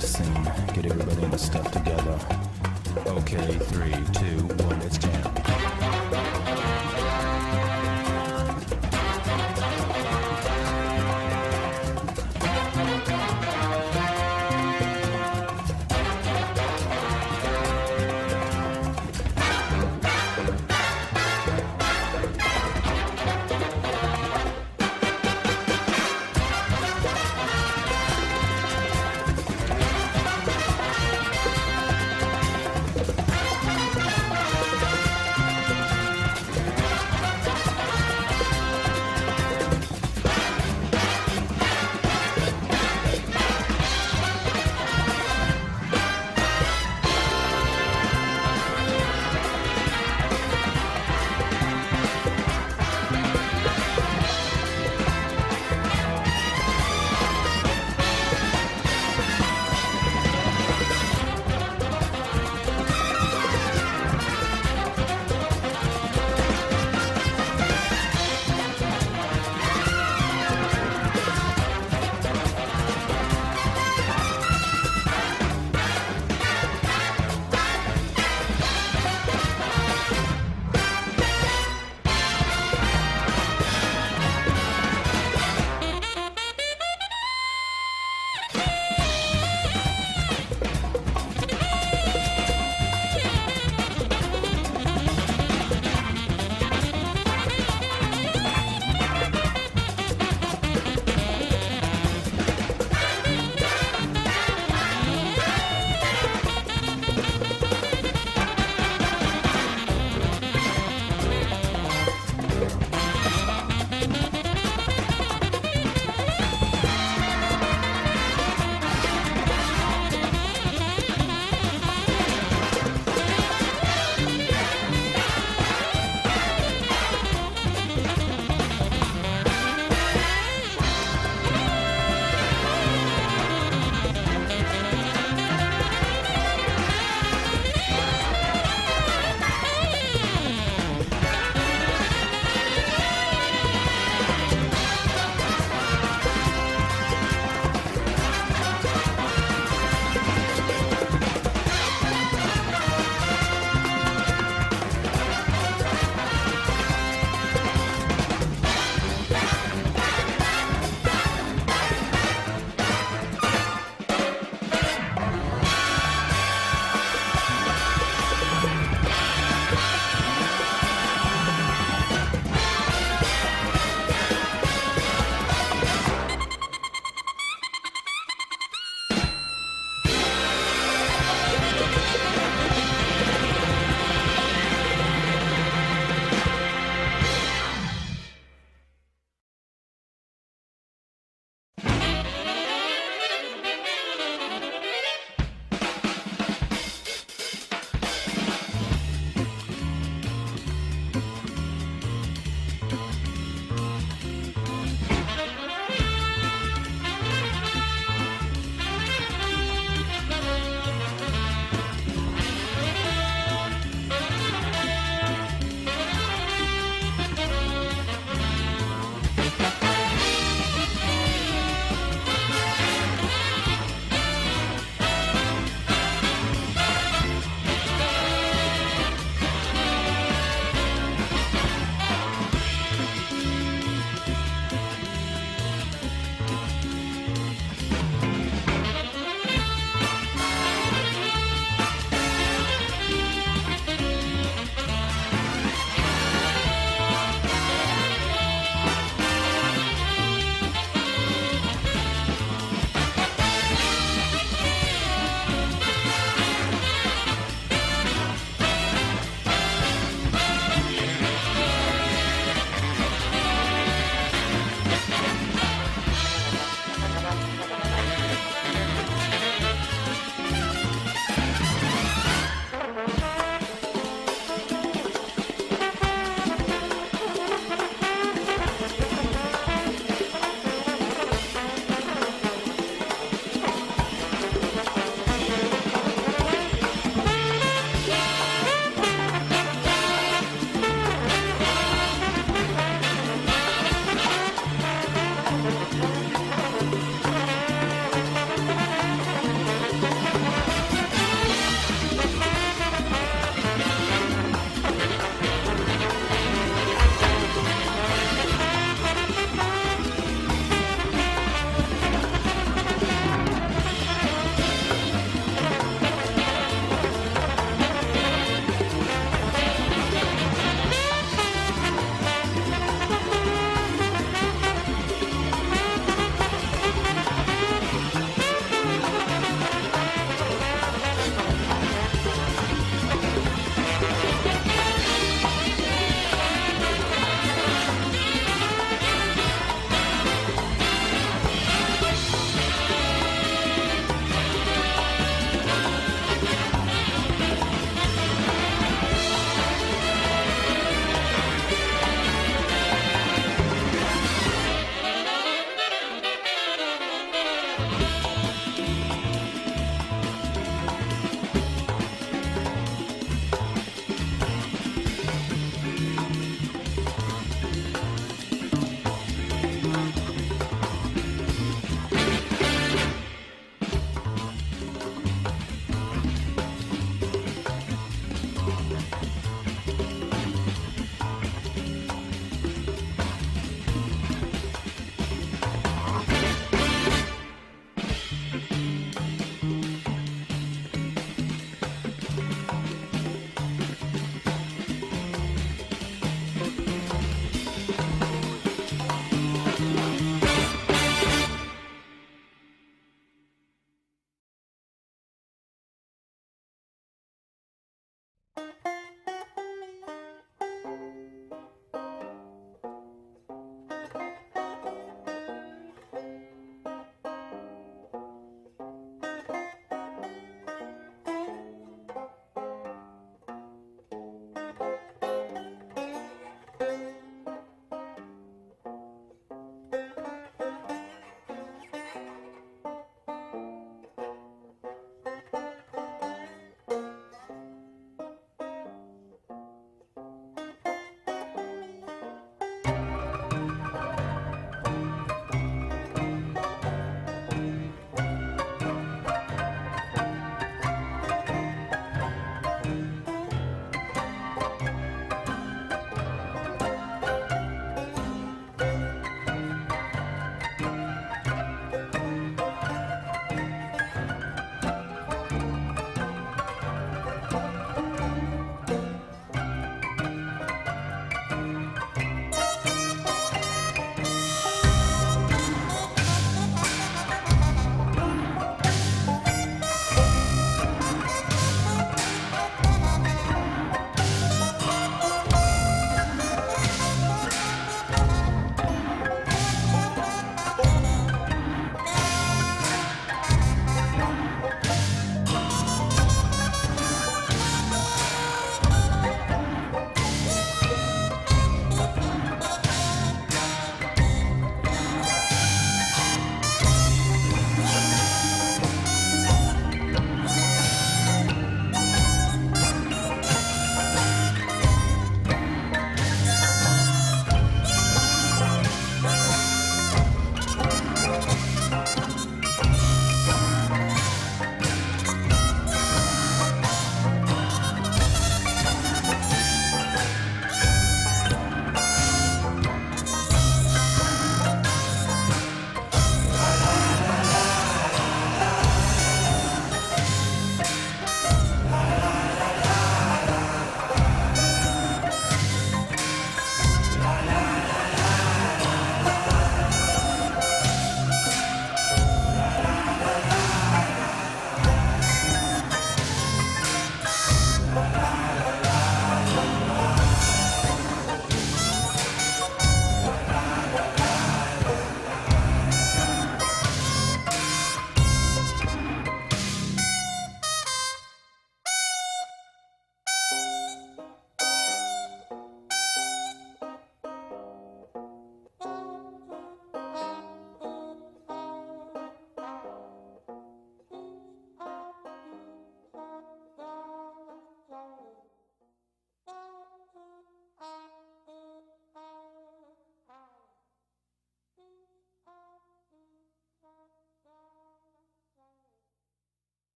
the scene. Get everybody in the stuff together. Okay, 3, 2, 1, let's jam.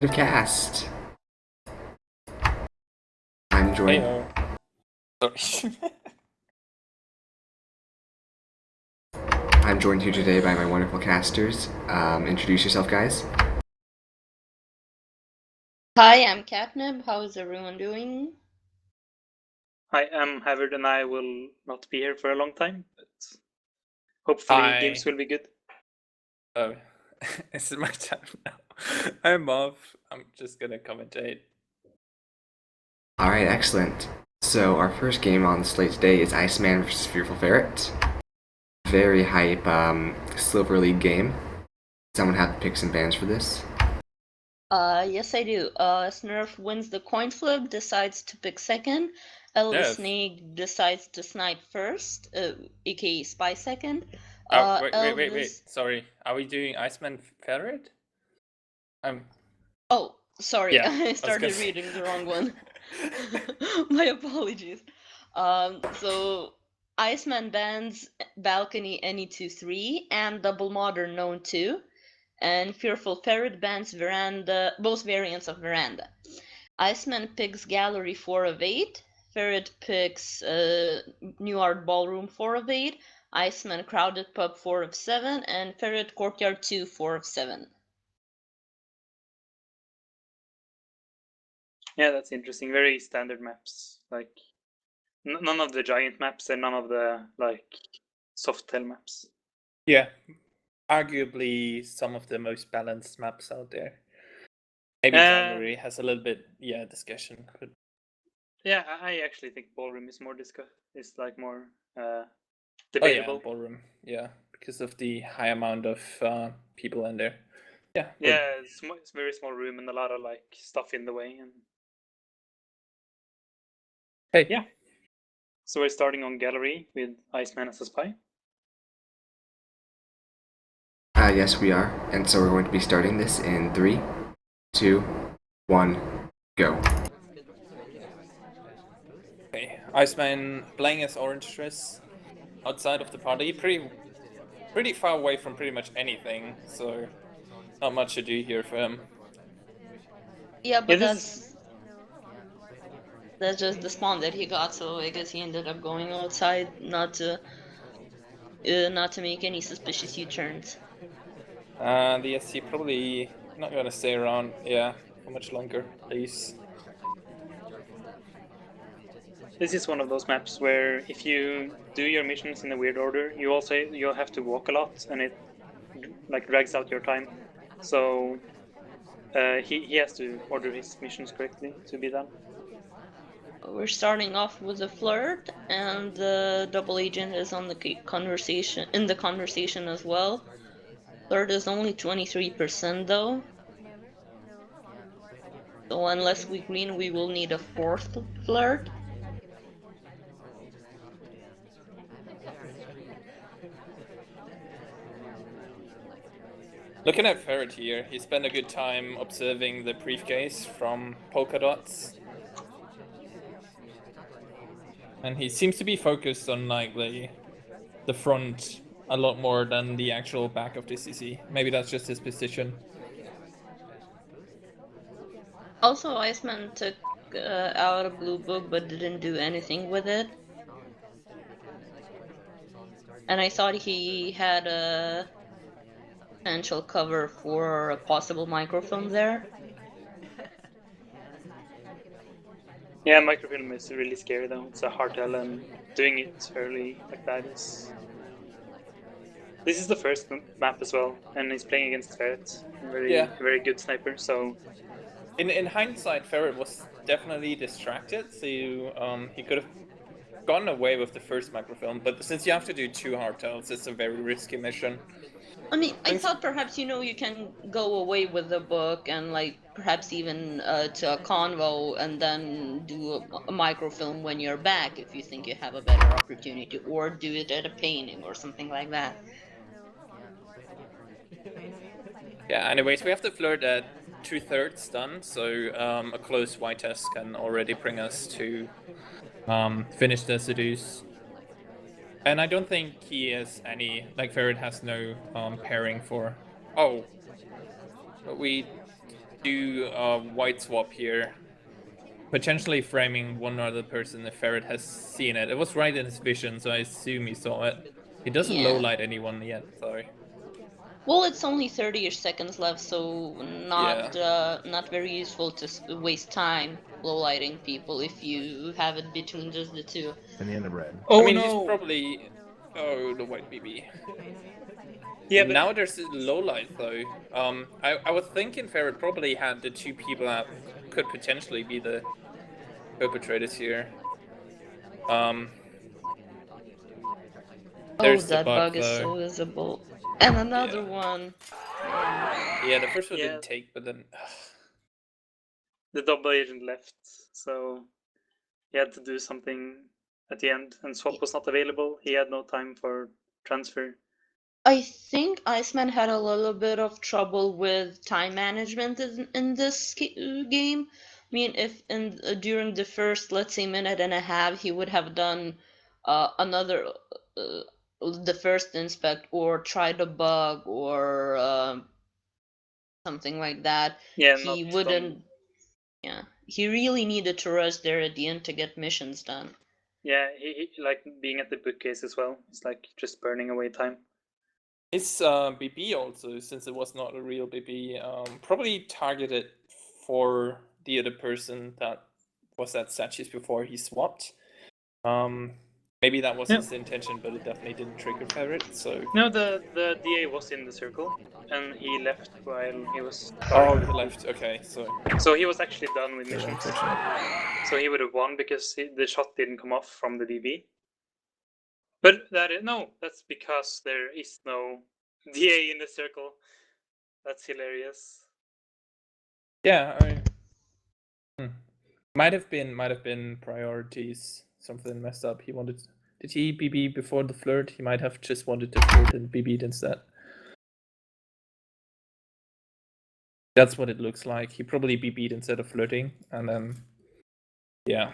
The cast. I'm joined. Sorry. I'm joined here today by my wonderful casters. Introduce yourself, guys. Hi, I'm Catnip. How is everyone doing? Hi, I'm Havard, and I will not be here for a long time, but hopefully games will be good. Oh, is it my turn now? I'm off. I'm just gonna commentate. All right, excellent. So our first game on the slate today is Iceman vs. Fearful Ferret. Very hype Silver League game. Someone have the picks and bans for this? Yes, I do. Snurf wins the coin flip, decides to pick second. Elvis Yes. Snake decides to snipe first, aka spy second. Wait. Sorry. Are we doing Iceman Ferret? Oh, sorry, Yeah, I started gonna reading the wrong one. My apologies. So Iceman bans balcony any 2-3 and double modern known 2. And Fearful Ferret bans veranda, both variants of veranda. Iceman picks gallery 4 of 8. Ferret picks New Art Ballroom 4 of 8. Iceman crowded pub 4 of 7, and Ferret courtyard 2 4 of 7. Yeah, that's interesting. Very standard maps. Like none of the giant maps and none of the soft tail maps. Yeah, arguably some of the most balanced maps out there. Maybe gallery has a little bit, discussion. But yeah, I actually think ballroom is more more debatable. oh yeah, ballroom. Yeah, because of the high amount of people in there. Yeah. Yeah, it's a very small room and a lot of stuff in the way. And hey. Yeah. So we're starting on gallery with Iceman as a spy. Yes, we are. And so we're going to be starting this in 3, 2, 1, go. Okay, Iceman playing as orange dress outside of the party, pretty far away from pretty much anything, so not much to do here for him. Yeah, but that's just the spawn that he got, so I guess he ended up going outside, not to make any suspicious U-turns. The SC probably not gonna stay around, for much longer, please. This is one of those maps where if you do your missions in a weird order, you'll have to walk a lot, and it drags out your time. So he has to order his missions correctly to be done. We're starting off with a flirt, and the double agent is on the conversation as well. Flirt is only 23% though. So unless we green, we will need a fourth flirt. Looking at Ferret here, he spent a good time observing the briefcase from Polka Dots. And he seems to be focused on the front a lot more than the actual back of the CC. Maybe that's just his position. Also, Iceman took out a blue book but didn't do anything with it. And I thought he had a potential cover for a possible microfilm there. Yeah, microfilm is really scary though. It's a hard tell, and doing it early like that is... This is the first map as well, and he's playing against Ferret, very good sniper. So in hindsight, Ferret was definitely distracted, so he could have gotten away with the first microfilm. But since you have to do 2 hardtails, it's a very risky mission. I mean, I thought perhaps, you can go away with the book and perhaps even to a convo and then do a microfilm when you're back if you think you have a better opportunity, or do it at a painting or something like that. Yeah, anyways, we have the flirt at 2/3 done, so a close white test can already bring us to finish the seduce. And I don't think he has any, Ferret has no pairing for... Oh, but we do a white swap here. Potentially framing one other person if Ferret has seen it. It was right in his vision, so I assume he saw it. He doesn't Yeah. lowlight anyone yet, though. Well, it's only 30-ish seconds left, so not very useful to waste time lowlighting people if you have it between just the two. In the end of red. Oh I mean, no! he's probably... Oh, the white BB. Yeah, but Now there's a lowlight, though. I was thinking Ferret probably had the two people that could potentially be the perpetrators here. Oh, There's the that bug is though. so visible. And another Yeah. one. Yeah, the first one Yeah. didn't take, but then... the double agent left, so he had to do something at the end, and swap was not available. He had no time for transfer. I think Iceman had a little bit of trouble with time management in this game. I mean, if during the first, let's say, minute and a half, he would have done another the first inspect or tried a bug or something like that, Yeah, he not wouldn't. done. Yeah, he really needed to rush there at the end to get missions done. Yeah, he like being at the bookcase as well. It's like just burning away time. His BB also, since it was not a real BB, probably targeted for the other person that was at Satchis before he swapped. Maybe that was his intention, but it definitely didn't trigger Ferret, so... No, the DA was in the circle, and he left while he was Oh, starting. he left, okay, so... So he was actually done with Very missions. unfortunate. So he would have won because the shot didn't come off from the DB. But that's because there is no DA in the circle. That's hilarious. Yeah, I mean... Might have been priorities, something messed up. He wanted... Did he BB before the flirt? He might have just wanted to flirt and BB'd instead. That's what it looks like. He probably BB'd instead of flirting, and then... Yeah,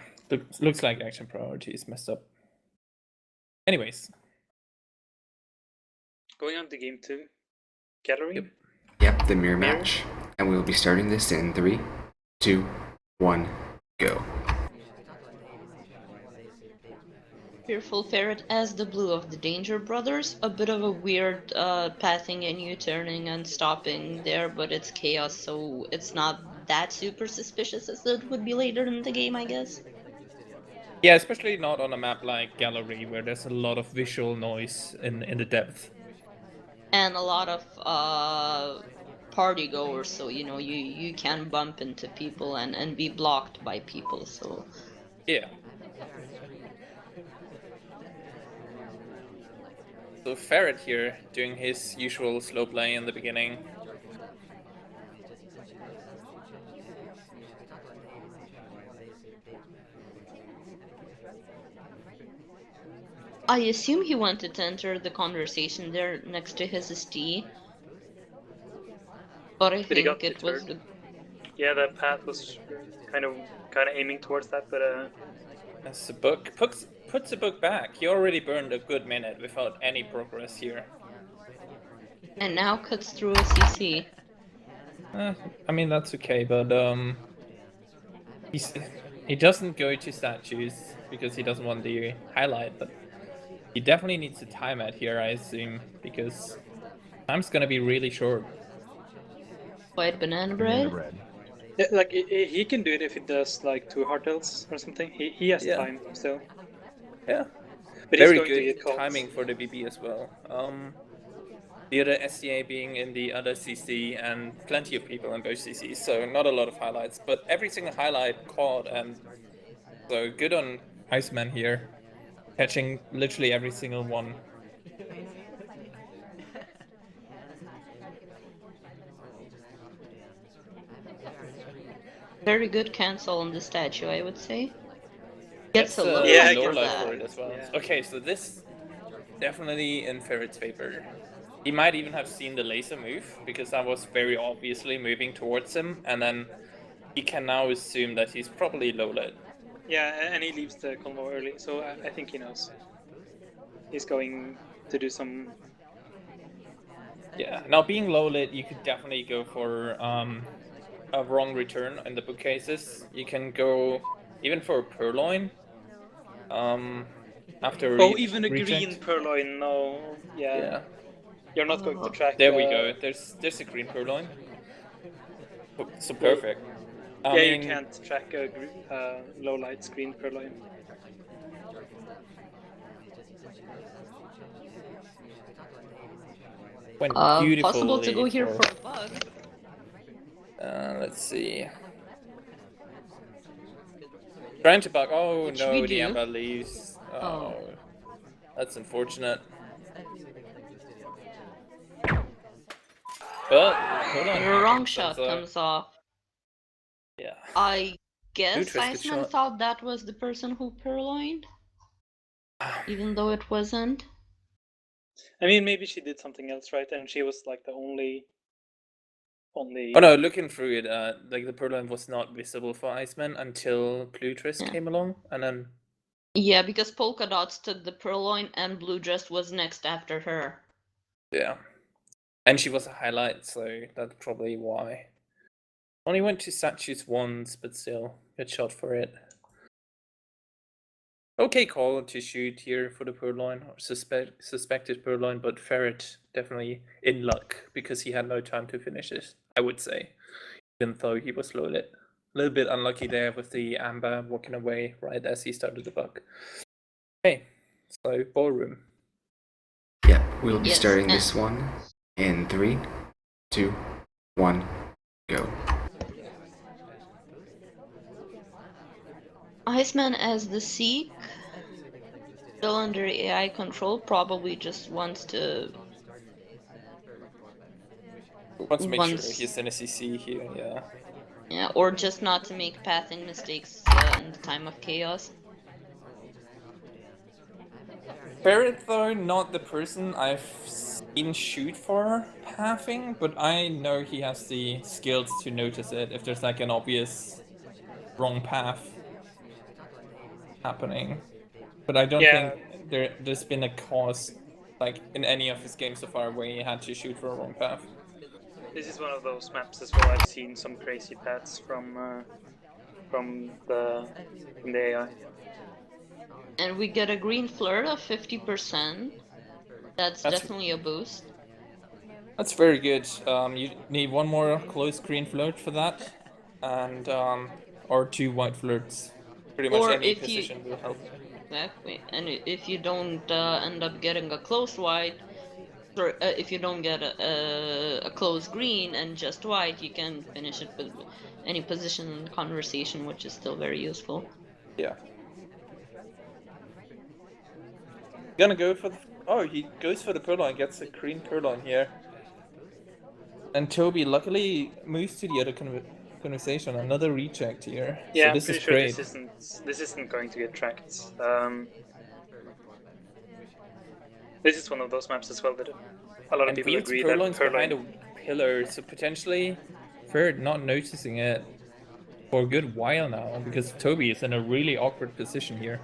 looks like action priorities messed up. Anyways. Going on to game 2. Gallery? Yep, the mirror match. And we will be starting this in 3, 2, 1, go. Fearful Ferret as the blue of the Danger Brothers. A bit of a weird pathing and U-turning and stopping there, but it's chaos, so it's not that super suspicious as it would be later in the game, I guess. Yeah, especially not on a map like Gallery, where there's a lot of visual noise in the depth. And a lot of party goers, so you can bump into people and be blocked by people, so... Yeah. So Ferret here, doing his usual slow play in the beginning. I assume he wanted to enter the conversation there next to his ST. But I think it was the... Yeah, that path was kind of aiming towards that, but As the book puts the book back. He already burned a good minute without any progress here. And now cuts through a CC. I mean that's okay, but he doesn't go to statues because he doesn't want the highlight, but he definitely needs to time it here, I assume, because time's gonna be really short. White banana Banana bread? bread. yeah, like he can do it if he does like 2 hardtails or something. He has Yeah. time still. Yeah. But Very he's going to good get caught. timing for the BB as well. The other SCA being in the other CC and plenty of people in both CCs, so not a lot of highlights, but every single highlight caught, and so good on Iceman here, catching literally every single one. Very good cancel on the statue, I would say. Gets a That's low Yeah, light low for light that. for it as well. Yeah. Okay, so this definitely in Ferret's favor. He might even have seen the laser move, because that was very obviously moving towards him, and then he can now assume that he's probably low lit. Yeah, and he leaves the convo early, so I think he knows. He's going to do some... Yeah, now being low lit, you could definitely go for a wrong return in the bookcases, you can go even for a purloin. After Oh, even a reject. green purloin. No, yeah. Yeah. You're not going to track. There we go. There's a green purloin. So perfect. I Yeah, mean, you can't track a low light green purloin. went Possible to go beautifully here for. for a bug. Let's see. Trying to bug. Oh Which no, we the do. Amber leaves. Oh, that's unfortunate. But hold on. The wrong shot comes off. Yeah. I guess Twist, good Iceman shot. thought that was the person who purloined, even though it wasn't. I mean, maybe she did something else, right? And she was like the only. Oh no, looking through it, like the purloin was not visible for Iceman until Blue Twist came along, and then. Yeah, because Polka Dots took the purloin and Blue Dress was next after her. Yeah. And she was a highlight, so that's probably why. Only went to statues once, but still, good shot for it. Okay call to shoot here for the purloin, or suspected purloin, but Ferret definitely in luck, because he had no time to finish it, I would say. Even though he was low lit. A little bit unlucky there with the Amber walking away right as he started the bug. Okay, so ballroom. Yeah, we'll be starting this one in 3, 2, 1, go. Iceman as the Seek, still under AI control, probably just wants to. Let's make sure he's in a CC here, yeah. Yeah, or just not to make pathing mistakes in the time of chaos. Ferret, though, not the person I've seen shoot for pathing, but I know he has the skills to notice it if there's like an obvious wrong path happening. But I don't think there's been a cause, like in any of his games so far, where he had to shoot for a wrong path. This is one of those maps as well. I've seen some crazy paths from the AI. And we get a green flirt of 50%. That's definitely a boost. That's very good. You need one more close green flirt for that, and or 2 white flirts. Pretty much any position will help. Exactly, and if you don't end up getting a close white, or if you don't get a close green and just white, you can finish it with any position in the conversation, which is still very useful. Yeah. Gonna go for the. Oh, he goes for the purloin, gets a green purloin here. And Toby luckily moves to the other conversation. Another reject here. Yeah, so this I'm pretty is sure great. this isn't going to get tracked. This is one of those maps as well that a lot of people agree that purloin's behind a pillar, so potentially Ferret not noticing it for a good while now, because Toby is in a really awkward position here.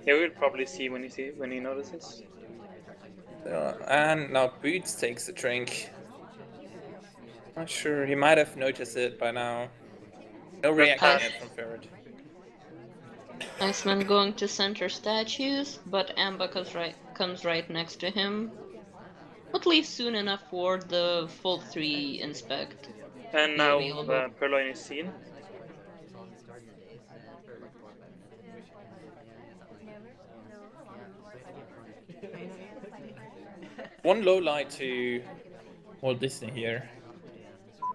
Yeah, we'll probably see when he notices. And now Boots takes the drink. Not sure, he might have noticed it by now. No reaction yet from Ferret. Iceman going to center statues, but Amba comes right next to him. But leaves soon enough for the full 3 inspect. And now the purloin is seen. One low light to Walt Disney here.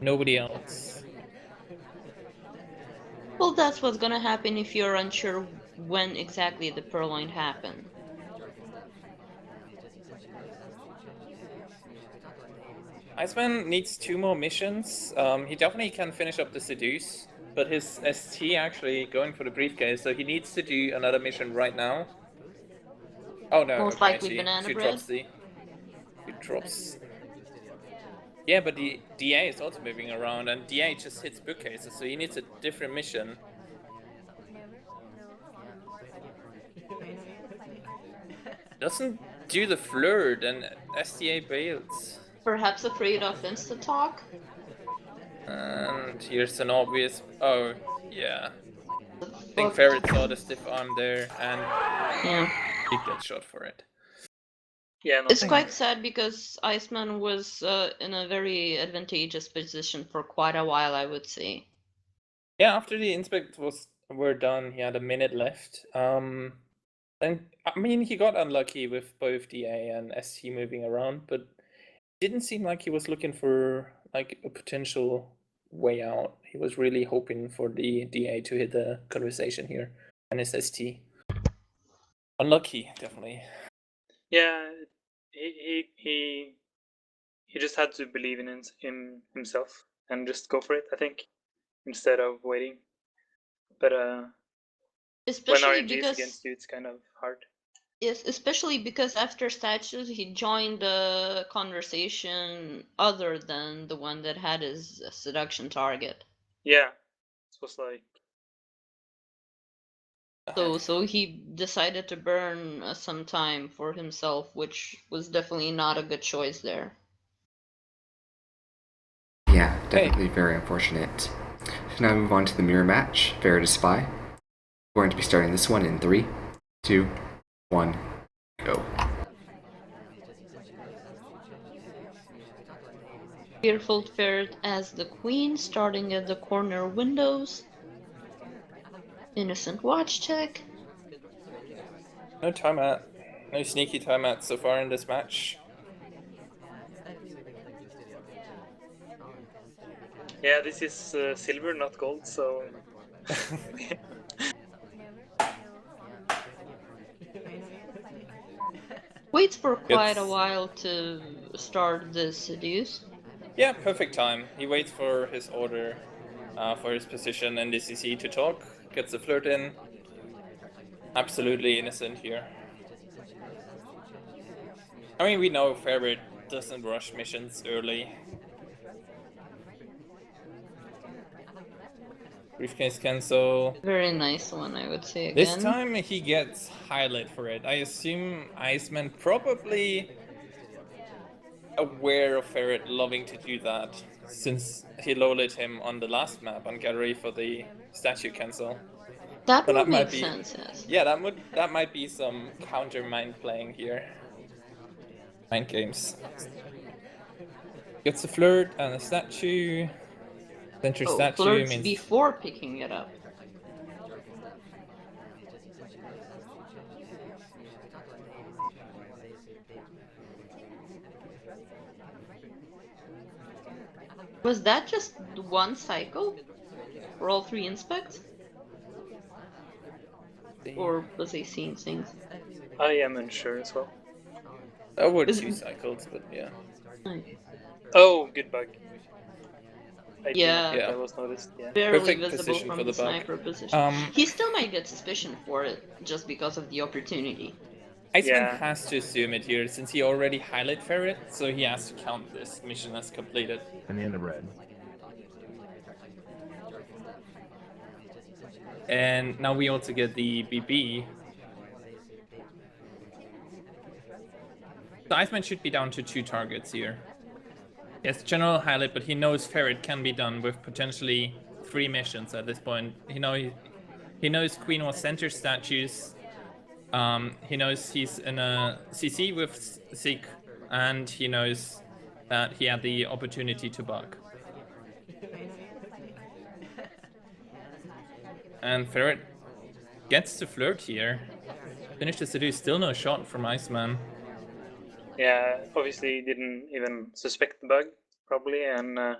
Nobody else. Well, that's what's gonna happen if you're unsure when exactly the purloin happened. Iceman needs 2 more missions. He definitely can finish up the Seduce, but his ST actually going for the briefcase, so he needs to do another mission right now. Oh no, Most likely banana bread. She drops. Yeah, but the DA is also moving around, and DA just hits bookcases, so he needs a different mission. Doesn't do the flirt, and STA bails. Perhaps afraid of insta-talk? And here's an obvious. Oh, yeah. I think Fuck. Ferret saw the stiff arm there and Yeah. he gets shot for it. Yeah, It's nothing. quite sad because Iceman was in a very advantageous position for quite a while, I would say. Yeah, after the inspect were done, he had a minute left. And I mean, he got unlucky with both DA and ST moving around, but didn't seem like he was looking for like a potential way out. He was really hoping for the DA to hit the conversation here and his ST. Unlucky, definitely. Yeah, he just had to believe in himself and just go for it, I think, instead of waiting. But when Especially RNG is because against you, it's kind of hard. yes, especially because after statues he joined the conversation other than the one that had his seduction target. Yeah, it was like So he decided to burn some time for himself, which was definitely not a good choice there. Yeah, definitely very unfortunate. So now we move on to the mirror match, Fair to Spy. We're going to be starting this one in 3, 2, 1, go. Fearful Ferret as the queen, starting at the corner windows. Innocent watch check. No timeout. No sneaky timeout so far in this match. yeah, this is silver, not gold, so Waits for quite a It's- while to start the seduce. Yeah, perfect time. He waits for his order, for his position and the CC to talk, gets the flirt in. Absolutely innocent here. I mean, we know Ferret doesn't rush missions early. Briefcase cancel. Very nice one, I would say again. This time he gets highlight for it. I assume Iceman probably aware of Ferret loving to do that, since he low-lit him on the last map on Gallery for the statue cancel. That But would that might make be sense, yes. Yeah, that might be some counter mind playing here. Mind games. Gets a flirt and a statue. Center Oh, statue flirts means before picking it up. Was that just one cycle for all 3 inspects? Or was I seeing things? I am unsure as well. that were Is- 2 cycles, but yeah. Oh, good bug. I do Yeah. not think Yeah. that was noticed. Yeah. Barely Perfect visible position from for the the bug. sniper position. He still might get suspicion for it just because of the opportunity. Iceman Yeah. has to assume it here since he already highlight Ferret, so he has to count this mission as completed. And the end of red. And now we also get the BB. So Iceman should be down to 2 targets here. Yes, general highlight, but he knows Ferret can be done with potentially 3 missions at this point. He knows Queen was center statues. He knows he's in a CC with Seek, and he knows that he had the opportunity to bug. And Ferret gets to flirt here. Finish the seduce, still no shot from Iceman. Yeah, obviously didn't even suspect the bug, probably, and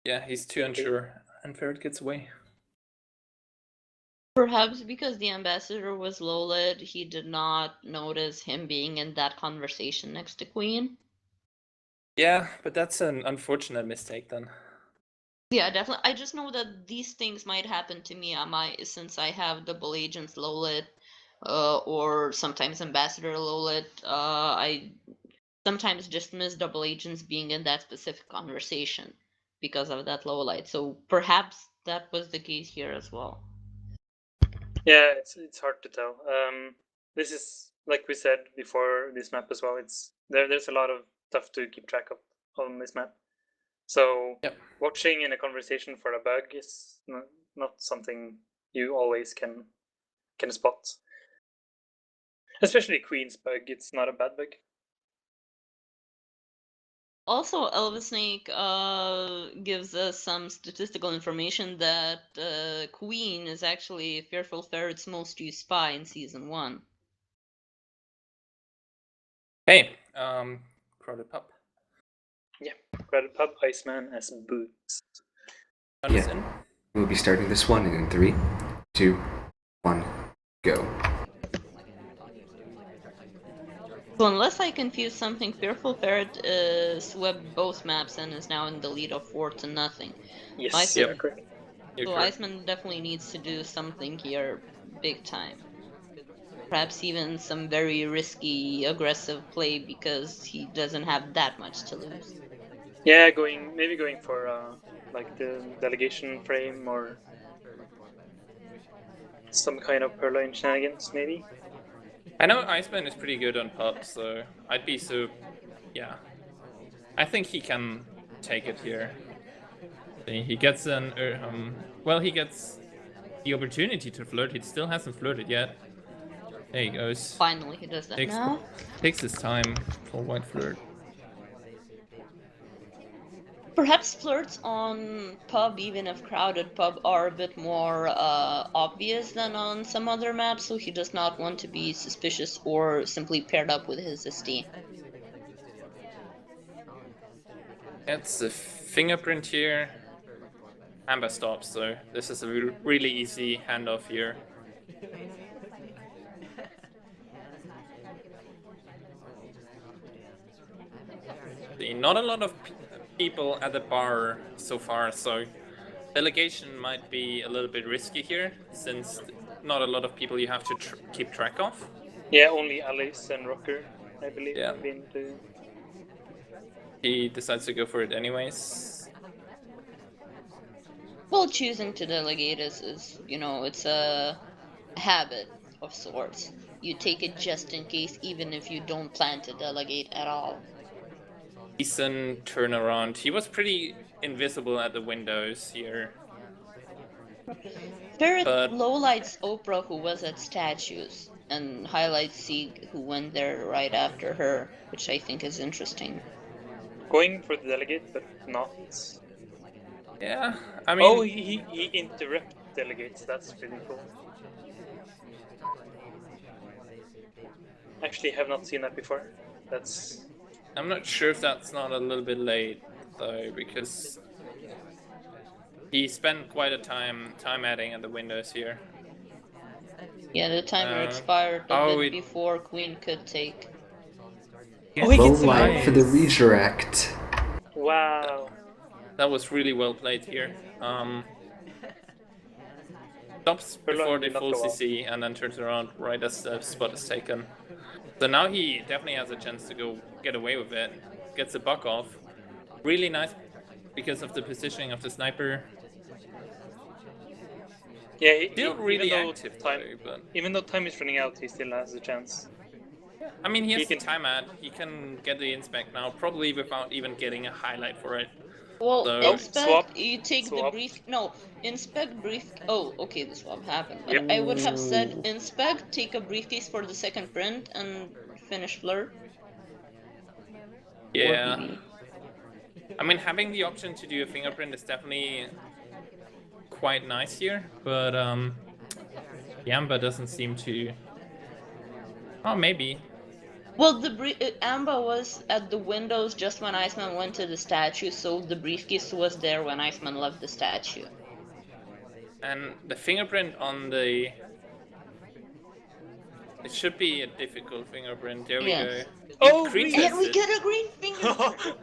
Yeah, he's too unsure, and Ferret gets away. Perhaps because the ambassador was low lit, he did not notice him being in that conversation next to Queen. Yeah, but that's an unfortunate mistake then. Yeah, definitely. I just know that these things might happen to me since I have double agents low lit, or sometimes ambassador low lit. I sometimes just miss double agents being in that specific conversation because of that low light. So perhaps that was the case here as well. yeah, it's hard to tell. This is like we said before this map as well. It's there's a lot of stuff to keep track of on this map. So Yep. watching in a conversation for a bug is not something you always can spot. Especially Queen's bug, it's not a bad bug. Also, Elvis Snake gives us some statistical information that Queen is actually Fearful Ferret's most used spy in Season 1. Hey, crowded pub. Yeah, Credit Pub, Iceman as boots. Count us Yeah. in. We'll be starting this one in 3, 2, 1, go. So unless I confuse something, Fearful Ferret swept both maps and is now in the lead of 4-0. Yes, Iceman, you're correct. You're so correct. Iceman definitely needs to do something here big time. Perhaps even some very risky, aggressive play because he doesn't have that much to lose. Yeah, maybe going for like the delegation frame or some kind of purloin shenanigans, maybe. I know Iceman is pretty good on pub, so I'd be yeah. I think he can take it here. He gets he gets the opportunity to flirt. He still hasn't flirted yet. There he goes. Finally, he does that now. Takes his time for white flirt. Perhaps flirts on pub, even if crowded pub, are a bit more obvious than on some other maps, so he does not want to be suspicious or simply paired up with his ST. It's a fingerprint here. Amber stops, so this is a really easy handoff here. Not a lot of people at the bar so far, so delegation might be a little bit risky here, since not a lot of people you have to keep track of. Yeah, only Alice and Rocker, I believe, Yeah. have been to. He decides to go for it anyways. Well, choosing to delegate is it's a habit of sorts. You take it just in case, even if you don't plan to delegate at all. Decent turnaround. He was pretty invisible at the windows here. Ferret But lowlights Oprah, who was at statues, and highlights Sieg, who went there right after her, which I think is interesting. Going for the delegate, but not. yeah, I mean. Oh, he interrupt delegates. That's really cool. Actually, have not seen that before. That's. I'm not sure if that's not a little bit late though, because he spent quite a time adding at the windows here. Yeah, the timer expired a bit before Queen could take. Oh, he Low gets light for the nice. redirect. Wow. That was really well played here. Stops before the full CC and then turns around right as the spot is taken. So now he definitely has a chance to go get away with it. Gets the buck off. Really nice because of the positioning of the sniper. Yeah, Still really active time, though, but even though time is running out, he still has a chance. I mean, he has the time ad. He can get the inspect now, probably without even getting a highlight for it. Well, So, inspect, swap, you take swap. the brief. No, inspect brief. Oh, okay, the swap happened. But Yep. I would have said inspect, take a briefcase for the second print, and finish flirt. yeah. Or BB. I mean, having the option to do a fingerprint is definitely quite nice here, but Yamba doesn't seem to. Oh, maybe. Well, the Amba was at the windows just when Iceman went to the statue, so the briefcase was there when Iceman left the statue. And the fingerprint on the. It should be a difficult fingerprint. There we go. Oh, Green And we tested. get a green fingerprint!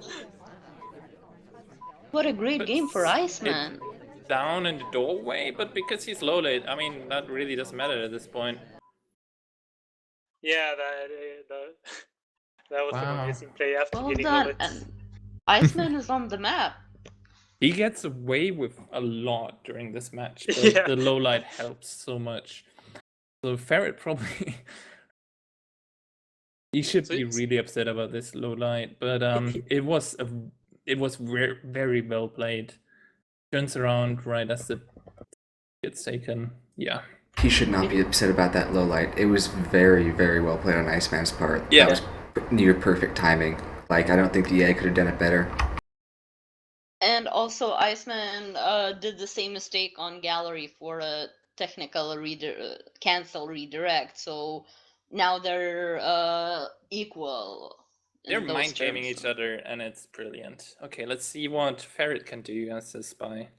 What a great Puts game for Iceman. it down in the doorway, but because he's low lit, I mean, that really doesn't matter at this point. Yeah, that was an amazing play after Well getting done, lit. and Iceman is on the map. He gets away with a lot during this match, but Yeah. the low light helps so much. So Ferret probably he should be really upset about this low light, but it was a it was very well played. Turns around right as the gets taken. Yeah. He should not be upset about that low light. It was very, very well played on Iceman's part. Yeah. That was near perfect timing. Like, I don't think the EA could have done it better. And also, Iceman did the same mistake on Gallery for a technical cancel redirect. So now they're equal. They're in those mind gaming terms. each other, and it's brilliant. Okay, let's see what Ferret can do as a spy.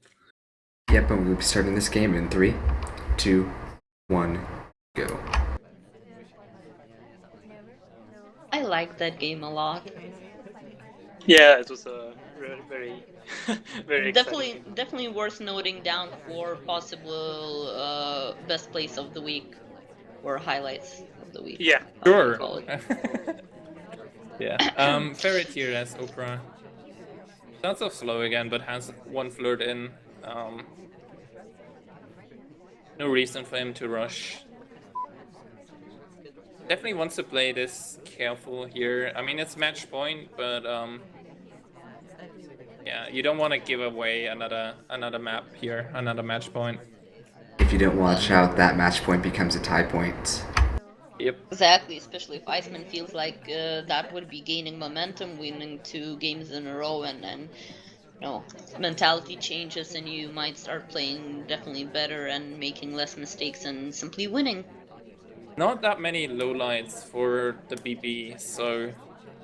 Yep, and we'll be starting this game in 3, 2, 1, go. I like that game a lot. Yeah, it was a very, very exciting. Definitely worth noting down for possible best place of the week or highlights of the week. Yeah, however you call Sure. it. Yeah. Ferret here as Oprah. Starts off slow again, but has one flirt in. No reason for him to rush. Definitely wants to play this careful here. I mean, it's match point, but yeah, you don't want to give away another map here, another match point. If you don't watch out, that match point becomes a tie point. Yep. Exactly, especially if Iceman feels like that would be gaining momentum, winning 2 games in a row, and then mentality changes, and you might start playing definitely better and making less mistakes and simply winning. Not that many lowlights for the BB, so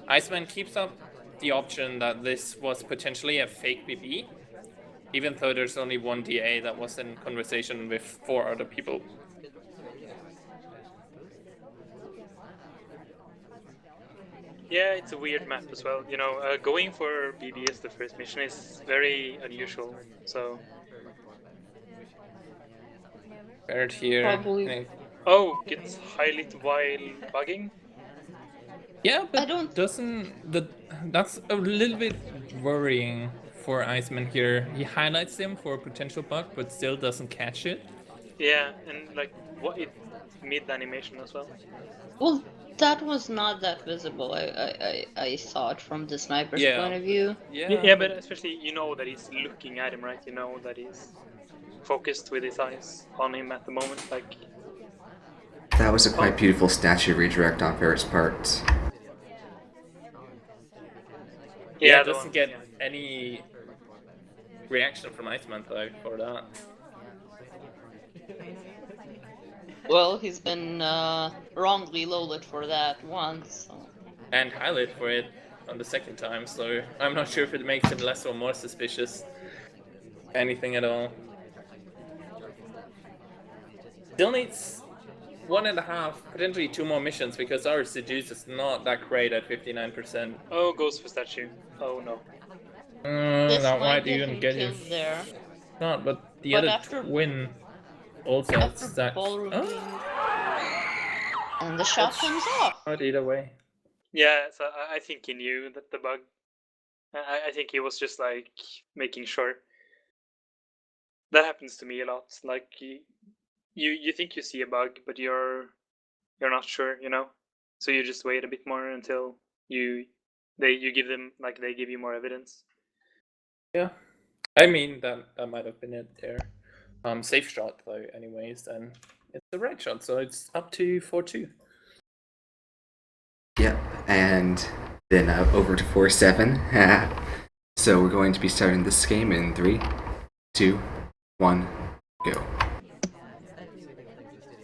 Iceman keeps up the option that this was potentially a fake BB, even though there's only one DA that was in conversation with 4 other people. Yeah, it's a weird map as well. You know, going for BB as the first mission is very unusual. So. Ferret here. Probably. Oh, gets highlight while bugging. Yeah, but I don't. That's a little bit worrying for Iceman here. He highlights him for a potential bug, but still doesn't catch it. Yeah, and like what it mid animation as well. Well, that was not that visible. I saw it from the sniper's point of view. Yeah, but especially you know that he's looking at him, right? You know that he's focused with his eyes on him at the moment. Like that was a quite beautiful statue redirect on Ferret's part. Yeah, it doesn't get any reaction from Iceman though for that. Well, he's been wrongly loaded for that once. So. And highlight for it on the second time, so I'm not sure if it makes him less or more suspicious. Anything at all. Still needs 1.5, potentially 2 more missions because our seduce is not that great at 59%. Oh, goes for statue. Oh no. That might even get you there. Not, but the other twin also has stacked. And the shot comes off. Not either way. Yeah, so I think he knew that the bug. I think he was just like making sure. That happens to me a lot. Like you think you see a bug, but you're not sure, you know. So you just wait a bit more until you give them like they give you more evidence. Yeah, I mean that might have been it there. Safe shot though, anyways, and it's the right shot, so it's up to 4-2. Yep, and then over to 4-7. So we're going to be starting this game in 3, 2, 1, go.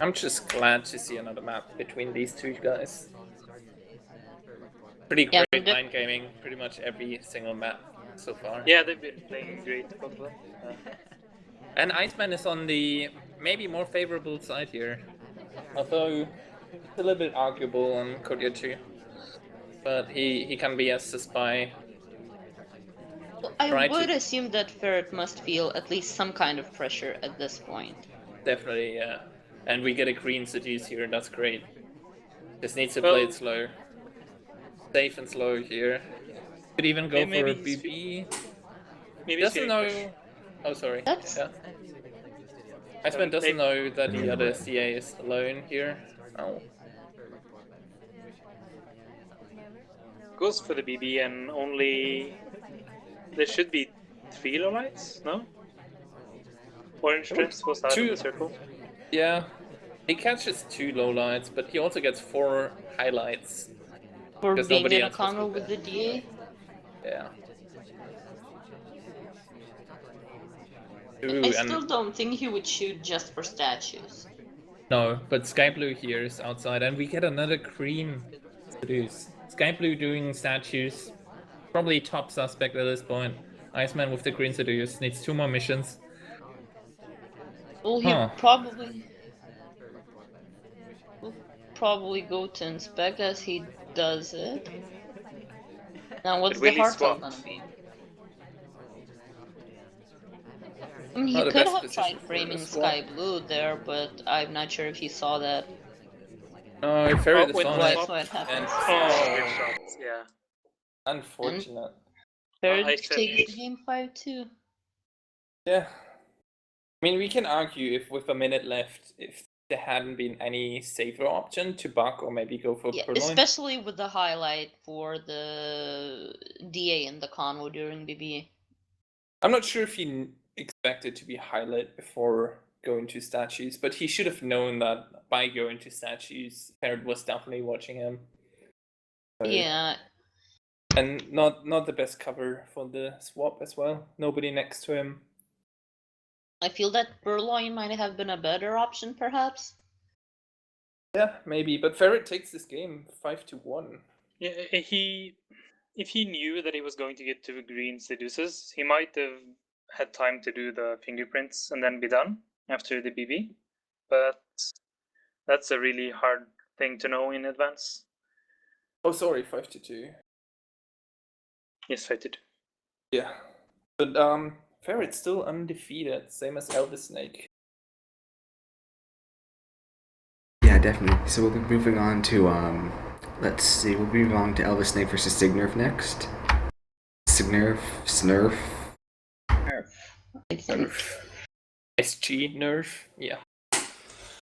I'm just glad to see another map between these two guys. Pretty great mind gaming, pretty much every single map so far. Yeah, they've been playing great, both of them. And Iceman is on the maybe more favorable side here. Although it's a little bit arguable on Courier 2. But he can be as a spy. I would assume that Ferret must feel at least some kind of pressure at this point. Definitely, yeah. And we get a green seduce here, that's great. Just needs to play it slow. Safe and slow here. Could even go for a BB. Maybe doesn't know. Oh, sorry. That's... Yeah. Iceman doesn't know that the other CA is alone here. Oh. Goes for the BB and only there should be 3 lowlights, no? Orange dress was out of the circle. Yeah, he catches 2 lowlights, but he also gets 4 highlights. For Because being nobody in a else was convo with with the DA. Yeah. I Ooh, still and don't think he would shoot just for statues. no, but Sky Blue here is outside, and we get another green seduce. Sky Blue doing statues, probably top suspect at this point. Iceman with the green seduce needs 2 more missions. Well, he will probably go to inspect as he does it. Now, what's But the will he hardtail swap? gonna be? I mean, he Not the could best have position tried for a framing swap. Sky Blue there, but I'm not sure if he saw that. No, Ferret is when on he it. That's swapped. what happens. Oh, good shot. Yeah. Unfortunate. Ferret I said- takes game 5 too. Yeah. I mean, we can argue if with a minute left, if there hadn't been any safer option to buck or maybe go for Yeah, Purloin. especially with the highlight for the DA in the convo during BB. I'm not sure if he expected to be highlight before going to statues, but he should have known that by going to statues, Ferret was definitely watching him. So, Yeah, and not the best cover for the swap as well. Nobody next to him. I feel that Purloin might have been a better option, perhaps. Yeah, maybe, but Ferret takes this game 5-1. Yeah, if he knew that he was going to get 2 green seduces, he might have had time to do the fingerprints and then be done after the BB. But that's a really hard thing to know in advance. Oh, sorry, 5-2. Yes, I did. Yeah, but Ferret's still undefeated, same as Elvis Snake. Yeah, definitely. So we'll be moving on to let's see, we'll be moving on to Elvis Snake versus Signerf next. Snurf. I think. SG nerf, yeah.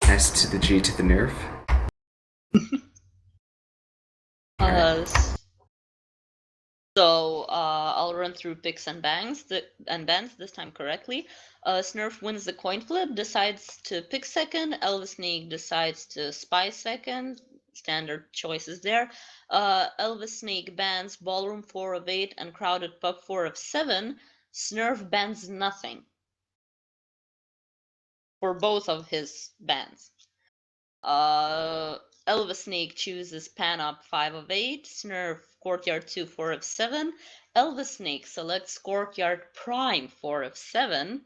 S to the G to the nerf. So I'll run through picks and bans this time correctly. Snurf wins the coin flip, decides to pick second. Elvis Snake decides to spy second. Standard choices there. Elvis Snake bans Ballroom 4 of 8 and Crowded Pub 4 of 7. Snurf bans nothing for both of his bans. Elvis Snake chooses Pan Up 5 of 8, Snurf Courtyard 2 4 of 7. Elvis Snake selects Courtyard Prime 4 of 7,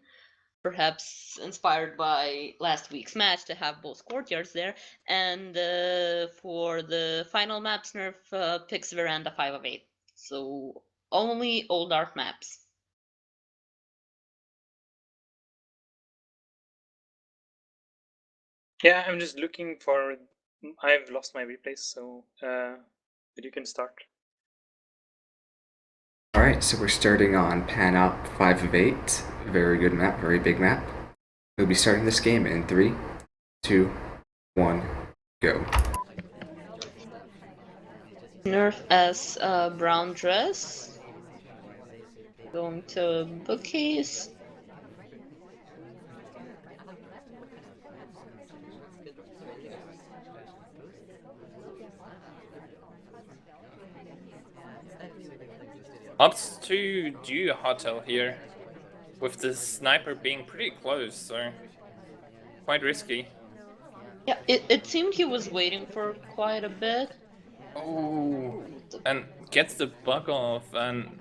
perhaps inspired by last week's match to have both courtyards there. And for the final map, Snurf picks Veranda 5 of 8. So only old art maps. Yeah, I'm just looking for. I've lost my replays, so but you can start. Alright, so we're starting on Pan Up 5 of 8. Very good map, very big map. We'll be starting this game in 3, 2, 1, go. Snurf as brown dress. Going to bookcase. Opts to do a hotel here, with the sniper being pretty close, so quite risky. Yeah, it seemed he was waiting for quite a bit. Oh, and gets the bug off, and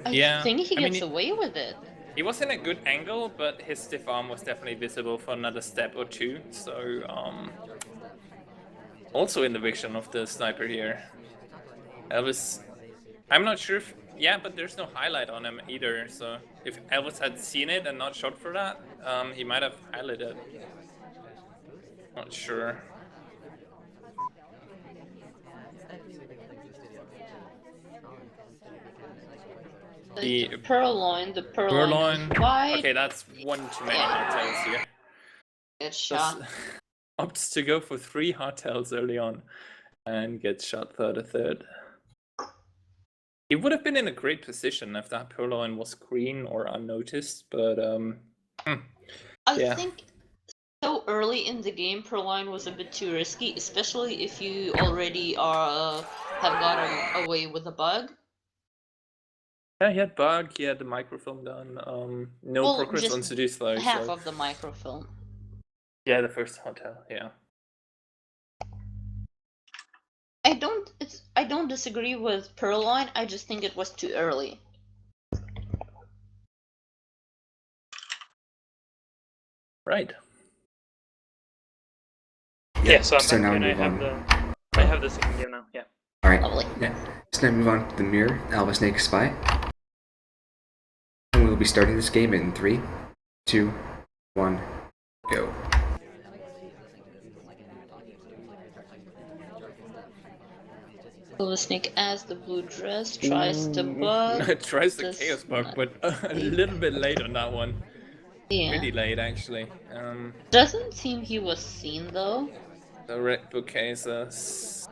I think he gets away with it. He was in a good angle, but his stiff arm was definitely visible for another step or two, so also in the vision of the sniper here. Elvis, I'm not sure if, yeah, but there's no highlight on him either, so if Elvis had seen it and not shot for that, he might have highlighted. Not sure. The purloin is wide. Okay, that's one too many hotels here. Gets shot. Opts to go for 3 hotels early on and gets shot third. He would have been in a great position if that purloin was green or unnoticed, but I yeah. think so early in the game, Purloin was a bit too risky, especially if you already have gotten away with a bug. Yeah, he had bug, he had the microfilm done, no Well, progress just on seduce though, half so... of the microfilm. Yeah, the first hotel, yeah. I don't disagree with Purloin, I just think it was too early. Right. Yeah, so I'm so now back and we I move have on. I have the second game now. Yeah. All right. Lovely. Yeah. So now move on to the mirror, Alpha Snake Spy. And we will be starting this game in 3, 2, 1, go. Silver Snake as the blue dress tries the bug. Tries the does chaos bug, not but a little bit late on that one. Yeah. Pretty late, actually. Doesn't seem he was seen though. The red bookcases.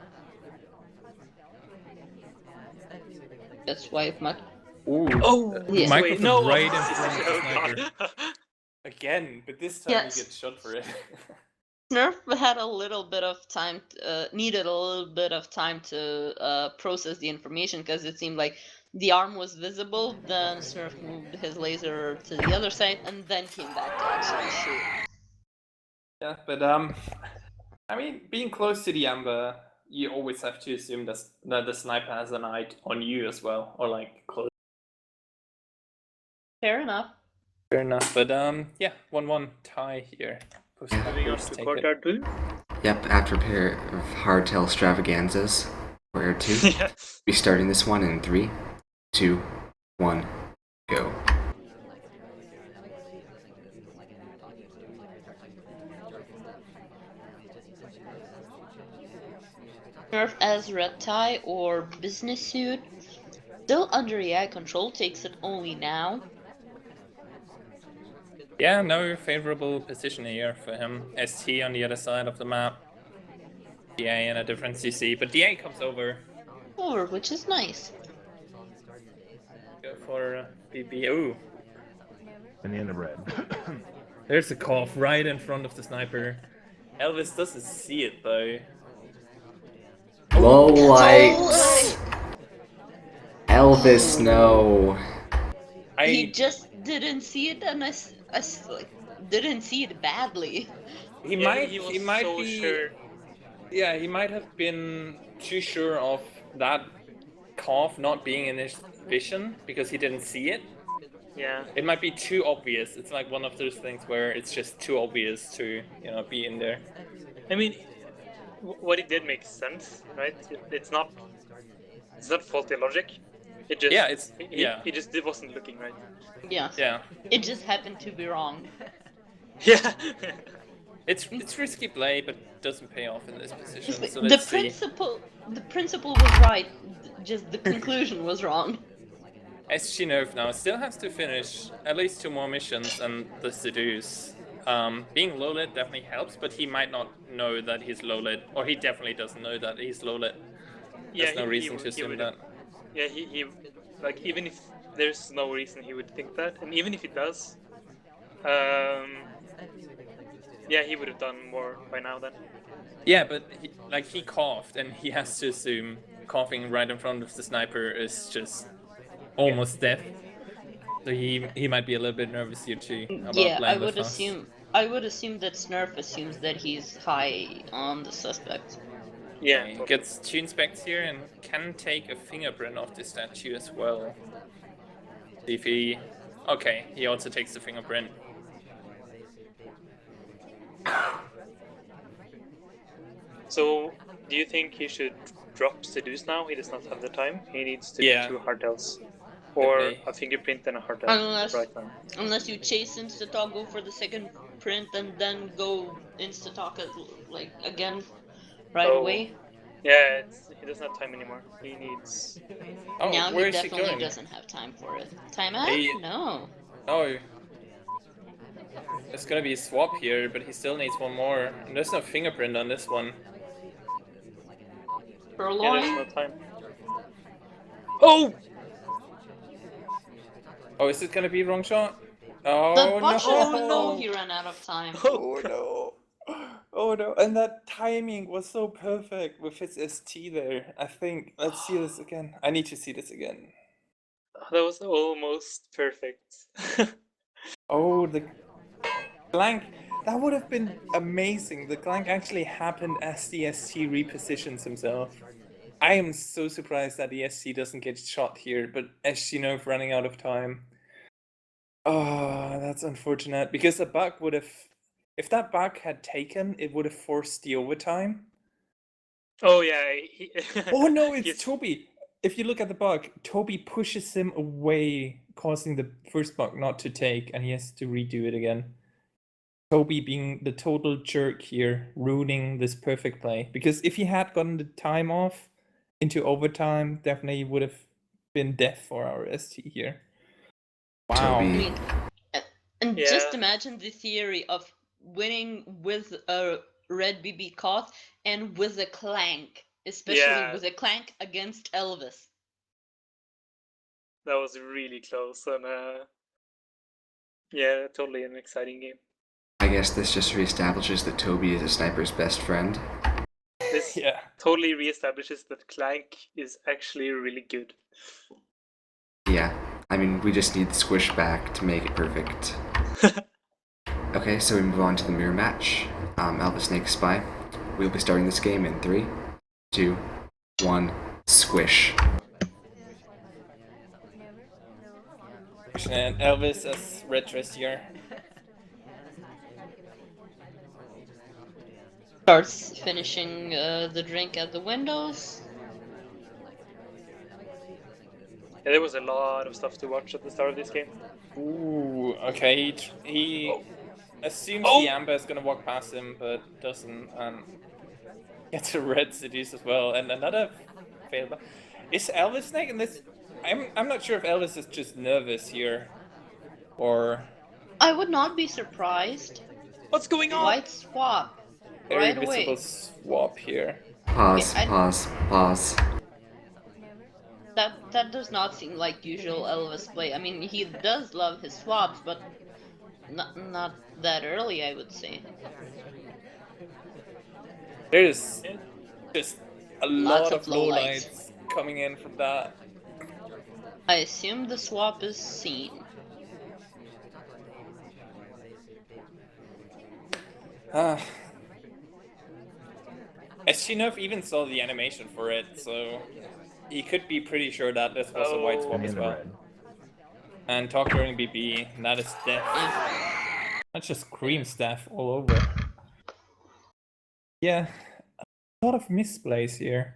That's why it might. Ooh. Oh, Yeah. Microphone no! right in front of the Oh, sniper. God. Again, but this time Yes. he gets shot for it. Snurf had a little bit of time, needed a little bit of time to process the information because it seemed like the arm was visible. Then Snurf moved his laser to the other side and then came back to actually shoot. Yeah, but I mean, being close to the amber, you always have to assume that the sniper has an eye on you as well, or like close. Fair enough. Fair enough, but yeah, 1-1 tie here. Moving on to courtyard 2. Yep, after a pair of hardtail extravaganzas, courtyard 2. Yeah. Be starting this one in 3, 2, 1, go. Snurf as red tie or business suit. Still under AI control, takes it only now. Yeah, no favorable position here for him. ST on the other side of the map. DA in a different CC, but DA comes over. Over, which is nice. Go for BB. Ooh. And the end of red. There's a cough right in front of the sniper. Elvis doesn't see it though. Low light. Oh, Elvis, no. he just didn't see it, and I like, didn't see it badly. He Yeah, might. he was He might so be. sure. Yeah, he might have been too sure of that cough not being in his vision because he didn't see it. Yeah. It might be too obvious. It's like one of those things where it's just too obvious to, be in there. I mean, what he did makes sense, right? It's not faulty logic. It just Yeah, it's he just wasn't looking right. Yeah. Yeah. It just happened to be wrong. Yeah. It's risky play, but doesn't pay off in this position. So The let's see. principle was right. Just the conclusion was wrong. SG Nerf now still has to finish at least 2 more missions and the seduce. Being low lit definitely helps, but he might not know that he's low lit, or he definitely doesn't know that he's low lit. Yeah, There's no reason to assume that. Yeah, he like, even if there's no reason he would think that, and even if he does, yeah, he would have done more by now then. Yeah, but he coughed, and he has to assume coughing right in front of the sniper is just almost death. So he might be a little bit nervous here too about Yeah, playing with us. I would assume that Snurf assumes that he's high on the suspect. Yeah, He gets 2 inspects here and can take a fingerprint off the statue as well. See if he... Okay, he also takes the fingerprint. So, do you think he should drop seduce now? He does not have the time. He needs to Yeah. do 2 hardtails. Or Definitely. a fingerprint and a hardtail right now. Unless you chase insta-talk, go for the second print, and then go insta-talk it, like, again right Oh. away. Yeah, he doesn't have time anymore. He needs... Oh, Now where he is he definitely going? doesn't have time for it. Time out? Hey. No. Oh. There's gonna be a swap here, but he still needs 1 more. And there's no fingerprint on this one. Yeah, Purloin? there's no time. Oh! Oh, is it gonna be wrong shot? Oh The bot should have no! known he ran out of time. Oh no! Oh no! And that timing was so perfect with his ST there. I think. Let's see this again. I need to see this again. That was almost perfect. Oh, the Glank. That would have been amazing. The Glank actually happened as the ST repositions himself. I am so surprised that the SC doesn't get shot here, but SC Nerf running out of time. Oh, that's unfortunate, because the bug would have... If that bug had taken, it would have forced the overtime. Oh yeah. Oh no, it's he's- Toby! If you look at the bug, Toby pushes him away, causing the first bug not to take, and he has to redo it again. Toby being the total jerk here, ruining this perfect play. Because if he had gotten the time off into overtime, definitely would have been death for our ST here. Wow. I Toby. mean, and Yeah. just imagine the theory of winning with a red BB Koth and with a clank, especially Yeah. with a clank against Elvis. That was really close, and yeah, totally an exciting game. I guess this just reestablishes that Toby is a sniper's best friend. This Yeah. totally reestablishes that Clank is actually really good. Yeah, I mean, we just need the squish back to make it perfect. Okay, so we move on to the mirror match. Elvis Snake Spy. We'll be starting this game in 3, 2, 1, squish. And Elvis as red dress here. Starts finishing the drink at the windows. Yeah, there was a lot of stuff to watch at the start of this game. Ooh, okay. He assumes Oh! the Amber is gonna walk past him, but doesn't. Gets a red seduce as well, and another fail. Is Elvis Snake in this? I'm not sure if Elvis is just nervous here, or I would not be surprised. What's going on? White swap. very Right visible away. swap here. Pause, I- pause, pause. That does not seem like usual Elvis play. I mean, he does love his swaps, but not that early, I would say. There's just a Lots lot of of lowlights. lowlights coming in from that. I assume the swap is seen. Eshinov even saw the animation for it, so he could be pretty sure that this was a white swap Enemy as in the well. red. And talk during BB, and that is death. That's just cream staff all over. Yeah, a lot of misplays here.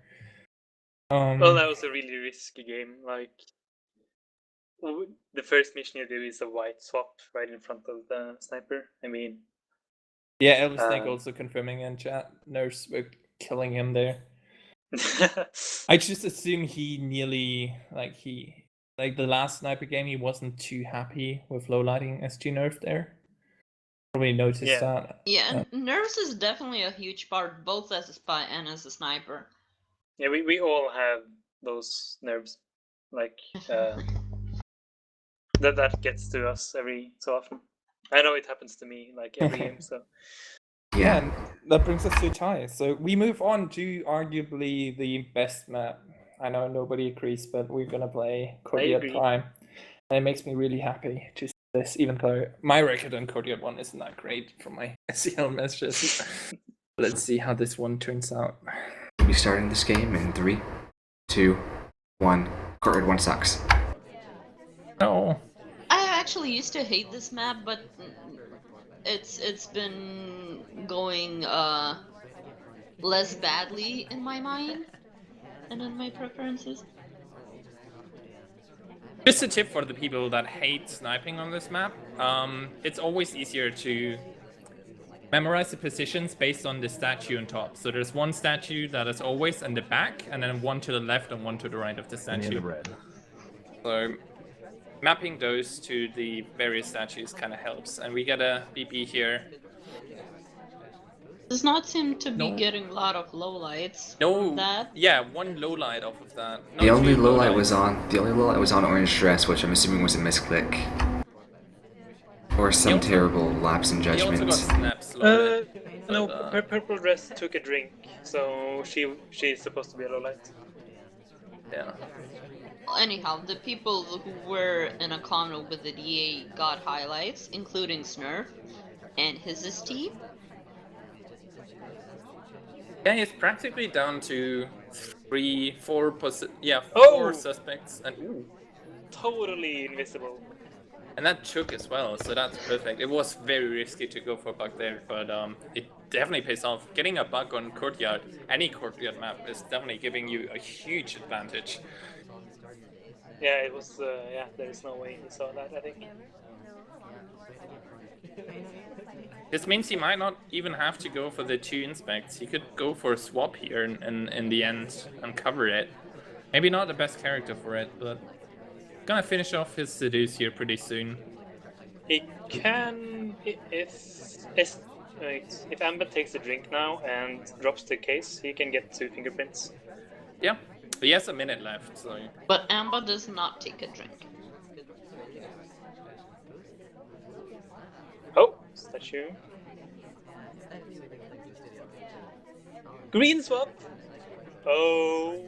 Well, that was a really risky game. Like, the first mission you do is a white swap right in front of the sniper. I mean, yeah, Elvis Snake also confirming in chat. Nurse were killing him there. I just assume he nearly like the last sniper game he wasn't too happy with low lighting SG nerf there. Probably noticed Yeah. that. Yeah, and nerves is definitely a huge part, both as a spy and as a sniper. yeah, we all have those nerves. Like, that gets to us every so often. I know it happens to me like every game. So Yeah, Yeah, and that brings us to a tie. So we move on to arguably the best map. I know nobody agrees, but we're gonna play Courtyard agree. Prime. And it makes me really happy to see this, even though my record on Courtyard 1 isn't that great from my SEL messages. Let's see how this one turns out. we'll be starting this game in 3, 2, 1. Courtyard 1 sucks. No. I actually used to hate this map, but it's been going less badly in my mind and in my preferences. Just a tip for the people that hate sniping on this map. It's always easier to memorize the positions based on the statue on top. So there's one statue that is always in the back, and then one to the left and one to the right of the Enemy in the statue. red. So mapping those to the various statues kind of helps. And we get a BP here. Does not seem to be No. getting a lot of lowlights. No, That yeah, one low light off of that. The Not only two low light lowlights. was on Orange Dress, which I'm assuming was a misclick. Or some also- terrible lapse in He also judgment. got snaps loaded. No, but, Purple Dress took a drink, so she's supposed to be a low light. Yeah. anyhow, the people who were in a combo with the DA got highlights, including Snurf and his team. Yeah, he's practically down to four Oh! suspects, and ooh, Totally invisible. and that took as well, so that's perfect. It was very risky to go for a bug there, but it definitely pays off. Getting a bug on courtyard, any courtyard map, is definitely giving you a huge advantage. Yeah, it was. Yeah, there is no way he saw that, I think. This means he might not even have to go for the 2 inspects. He could go for a swap here in the end and cover it. Maybe not the best character for it, but gonna finish off his seduce here pretty soon. He can, if Amber takes a drink now and drops the case, he can get 2 fingerprints. Yeah, he has a minute left, so... But Amber does not take a drink. Oh, statue. Green swap! Oh.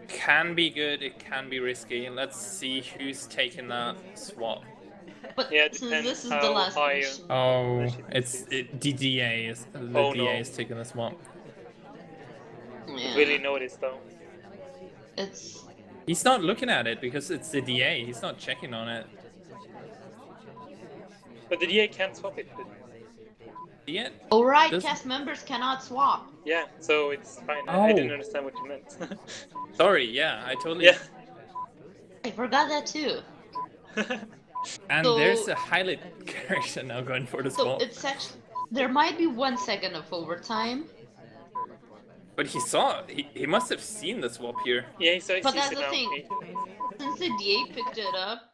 Can be good, it can be risky. Let's see who's taking that swap. But Yeah, it since depends this is how the last high mission, Oh, it's the DA is Oh, DA no. is taking the swap. yeah, really noticed though. it's He's not looking at it because it's the DA. He's not checking on it. But the DA can't swap it. Yeah. alright. Does- Cast members cannot swap. Yeah, so it's fine. Oh. I didn't understand what you meant. Sorry, yeah, I totally. Yeah. I forgot that too. And So- there's a highlight character now going for the So swap. it's actually there might be 1 second of overtime, But he saw. He must have seen the swap here. Yeah, he but sees that's it the now. thing. Since the DA picked it up,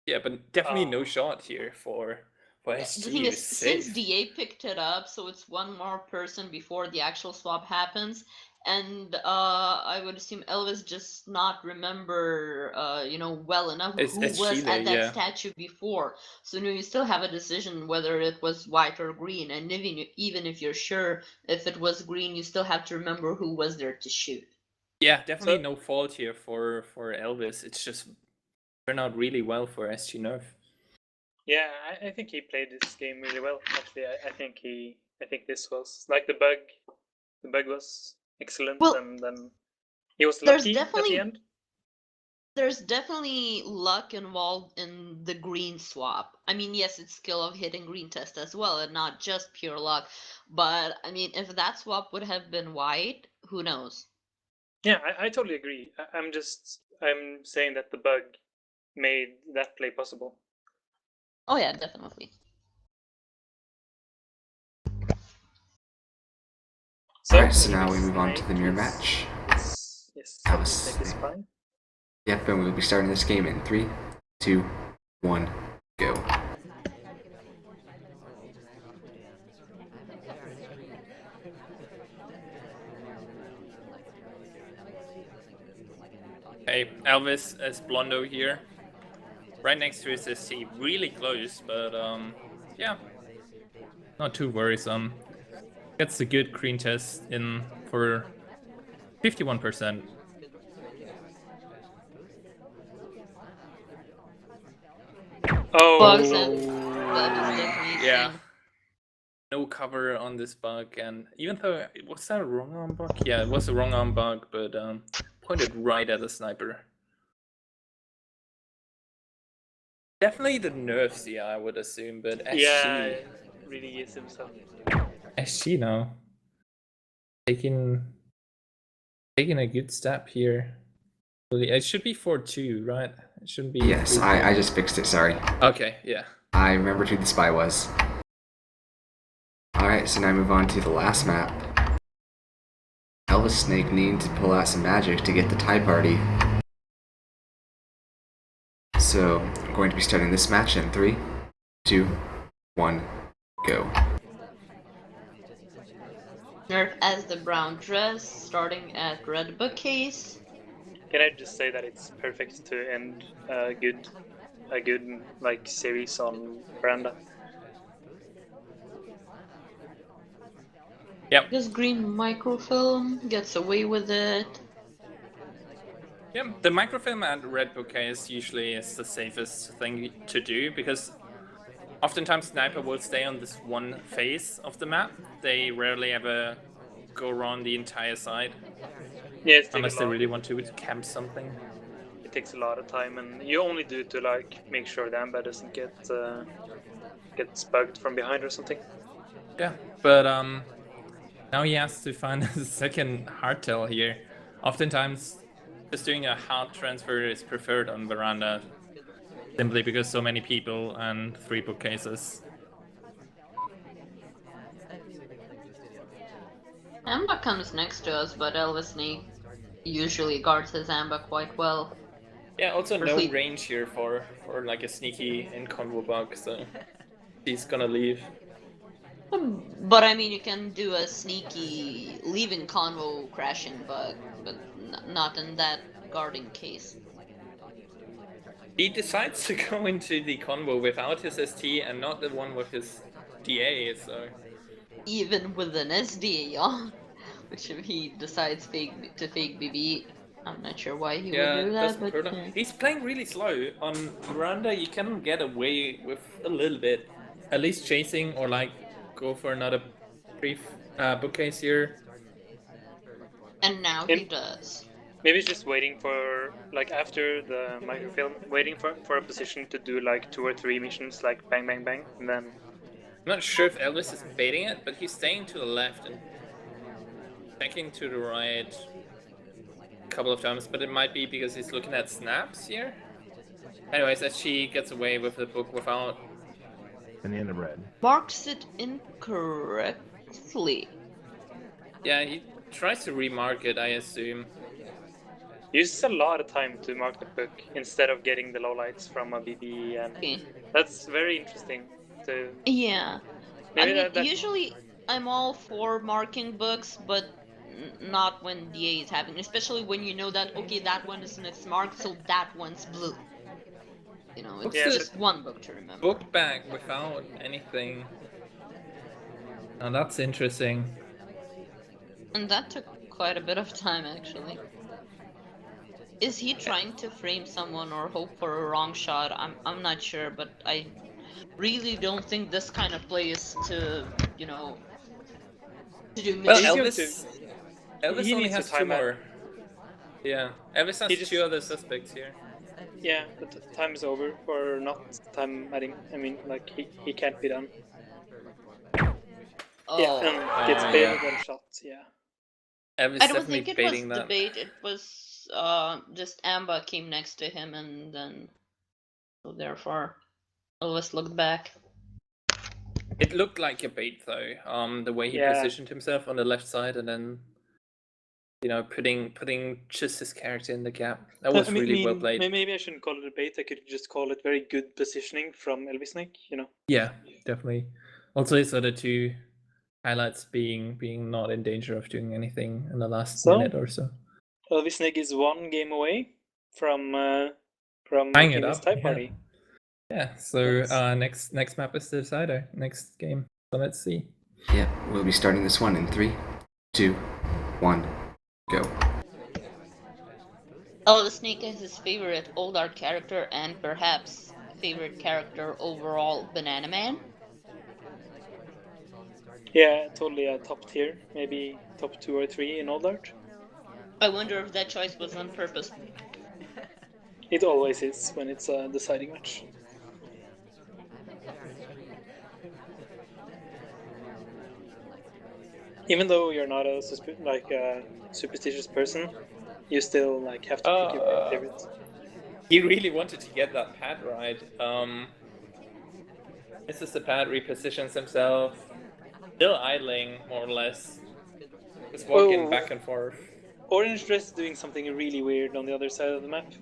Yeah, but definitely Oh. no shot here for the SG. thing is, It's since safe. DA picked it up, so it's one more person before the actual swap happens, and I would assume Elvis just not remember, well enough It's who was Chile, at that yeah. statue before. So you still have a decision whether it was white or green, and even if you're sure if it was green, you still have to remember who was there to shoot. Yeah, definitely So- no fault here for Elvis. It's just turned out really well for SG Nerf. Yeah, I think he played this game really well. Actually, I think this was like the bug. The bug was excellent, Well, and then he was there's lucky at definitely- the end. There's definitely luck involved in the green swap. I mean, yes, it's skill of hitting green test as well, and not just pure luck. But I mean, if that swap would have been white, who knows? Yeah, I totally agree. I'm saying that the bug made that play possible. Oh yeah, definitely. Alright, so now we move on to the mirror match. Yes, That I was think it's fine. Yep, and we'll be starting this game in 3, 2, 1, go. Hey, Elvis as Blondo here. Right next to his SC, really close, but yeah, not too worrisome. Gets a good green test in for 51%. Oh, Bugs and that is definitely Yeah. thing. No cover on this bug, and even though was that a wrong arm bug? Yeah, it was a wrong arm bug, but pointed right at the sniper. Definitely the nerfs, yeah, I would assume, but SG, yeah, really is himself. SG now taking a good step here. It should be 4-2, right? It shouldn't be. Yes, 3-2. I just fixed it, sorry. Okay, yeah. I remembered who the spy was. Alright, so now move on to the last map. Elvis Snake needing to pull out some magic to get the SpyParty. So, I'm going to be starting this match in 3, 2, 1, go. Nerf as the brown dress, starting at red bookcase. Can I just say that it's perfect to end a good like series on Veranda? Yep. This green microfilm gets away with it. Yeah, the microfilm at red bouquets usually is the safest thing to do because oftentimes sniper will stay on this one phase of the map. They rarely ever go around the entire side Yeah, unless they really want to camp something. it takes a lot of time, and you only do it to like make sure the amber doesn't get bugged from behind or something. Yeah, but now he has to find a second hardtail here. Oftentimes, just doing a hard transfer is preferred on Veranda, simply because so many people and 3 bookcases. Amba comes next to us, but Elvis Snake usually guards his Amba quite well. Yeah, also no Perfectly. range here for like a sneaky in convo bug, so he's gonna leave. But I mean, you can do a sneaky leaving convo crashing bug, but not in that guarding case. He decides to go into the convo without his ST and not the one with his DA, so... Even with an SDA on, which if he decides to fake BB, I'm not sure why he would do that, but... He's playing really slow. On Miranda, you can get away with a little bit. At least chasing or like go for another brief bookcase here. And now he does. Maybe he's just waiting for, like, after the microfilm, waiting for a position to do like 2 or 3 missions, like bang, bang, bang, and then... I'm not sure if Elvis is baiting it, but he's staying to the left and checking to the right a couple of times, but it might be because he's looking at snaps here. Anyways, as she gets away with the book without... And the end of red. Marks it incorrectly. Yeah, he tries to remark it, I assume. Uses a lot of time to mark the book instead of getting the lowlights from a BB, and that's very interesting. So yeah, I maybe mean, that usually I'm all for marking books, but not when DA is happening, especially when you know that, okay, that one is marked, so that one's blue. You know, it's just one book to remember. Book back without anything. Now that's interesting. And that took quite a bit of time, actually. Is he trying to frame someone or hope for a wrong shot? I'm not sure, but I really don't think this kind of play is to, you know, to do well, missions. Elvis only has 2 more. Yeah, Elvis has 2 other suspects here. Yeah, but the time is over for not time adding. I mean, like, he can't be done. Oh. Yeah, and gets baited one shot, yeah. Elvis I don't think it was that. the bait, it was just Amba came next to him and then, so therefore, Elvis looked back. It looked like a bait though, the way he positioned himself on the left side and then, you know, putting just his character in the gap. That was really well played. Maybe I shouldn't call it a bait, I could just call it very good positioning from Elvis Snake, you know? Yeah, definitely. Also his other 2 highlights being not in danger of doing anything in the last minute or so. Elvis Snake is 1 game away from tying it this up. SpyParty. Yeah. So next map is the decider. Next game. So let's see. Yep, we'll be starting this one in 3, 2, 1, go. Elvis Snake is his favorite old art character and perhaps favorite character overall, Banana Man. Yeah, totally a top tier, maybe top 2 or 3 in old art. I wonder if that choice was on purpose. It always is when it's a deciding match. Even though you're not a superstitious person, you still like have to pick your favorite. He really wanted to get that pad right. This is the pad, repositions himself, still idling more or less, just walking back and forth. Orange Dress doing something really weird on the other side of the map.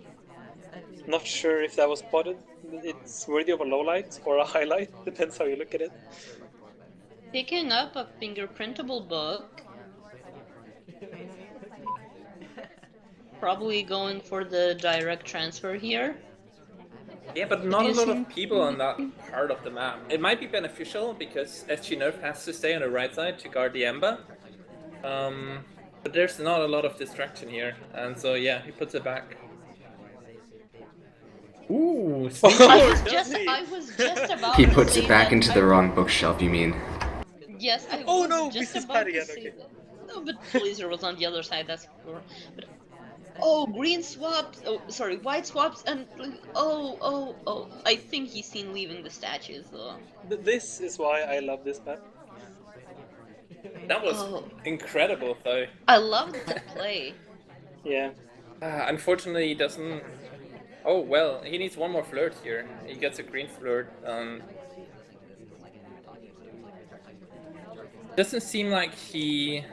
Not sure if that was spotted. It's worthy of a low light or a highlight, depends how you look at it. Picking up a fingerprintable book probably going for the direct transfer here. Yeah, but not a lot of Seducing. people on that part of the map. It might be beneficial because SG Nerf has to stay on the right side to guard the Ember. But there's not a lot of distraction here, and so yeah, he puts it back. Ooh, sneak Oh, lord, does does he? I was just about He to puts say it back that into the wrong bookshelf, you mean? Yes, I Oh was no, just Mrs. about Patty to again, say okay. that. No, but Blazer was on the other side. That's for. But oh, green swaps. Oh, sorry, white swaps, and oh. I think he's seen leaving the statues though. This is why I love this map. That was Oh, incredible, though. I love that play. Yeah. Unfortunately, he doesn't. Oh well, he needs one more flirt here. He gets a green flirt. Doesn't seem like he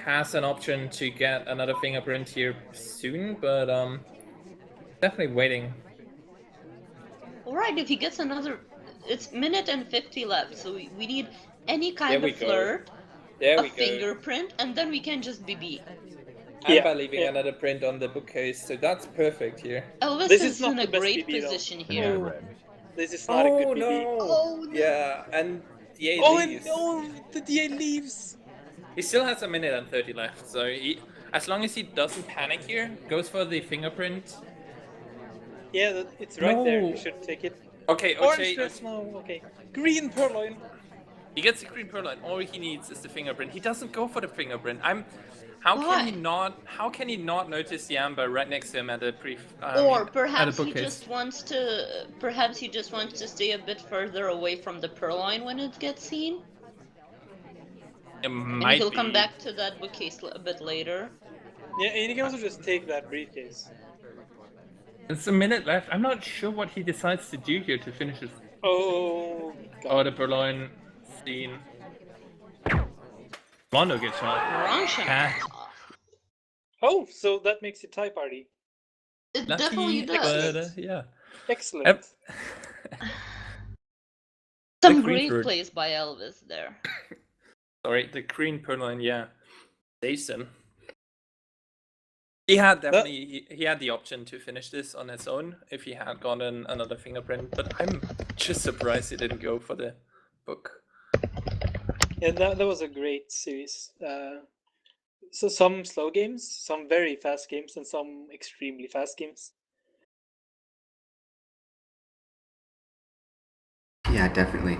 has an option to get another fingerprint here soon, but definitely waiting. All right, if he gets another, it's minute and 50 left, so we need any There kind we of go. flirt, There a we go. fingerprint, and then we can just BB. And Yeah, by leaving yeah. another print on the bookcase, so that's perfect here. Elvis This is is not in the a best great BB though. position And here. then red. This is not a good BB. No! Oh, no. Yeah, and the A Oh, and leaves. the DA leaves. He still has a minute and 30 left, so as long as he doesn't panic here, goes for the fingerprint. Yeah, it's right there. No. You should take it. Okay, Orange OJ, dress, no, okay. Green purloin. he gets the green purloin. All he needs is the fingerprint. He doesn't go for the fingerprint. How can he Why? not? How can he not notice the amber right next to him at the Or at a perhaps he bookcase? just wants to. Perhaps he just wants to stay a bit further away from the purloin when it gets seen, It and might he'll be. come back to that bookcase a bit later. Yeah, and you can also just take that briefcase. It's a minute left. I'm not sure what he decides to do here to finish his. Oh, Oh, God. the purloin scene. Rondo gets shot. Ranshan. Ah. Oh, so that makes it SpyParty. It Lucky, definitely does. but yeah. Excellent. Yep. Some the great Greenford. plays by Elvis there. Sorry, the green purloin, yeah. Jason. He had definitely he had the option to finish this on his own if he had gotten another fingerprint, but I'm just surprised he didn't go for the book. Yeah, that was a great series. So some slow games, some very fast games, and some extremely fast games. Yeah, definitely.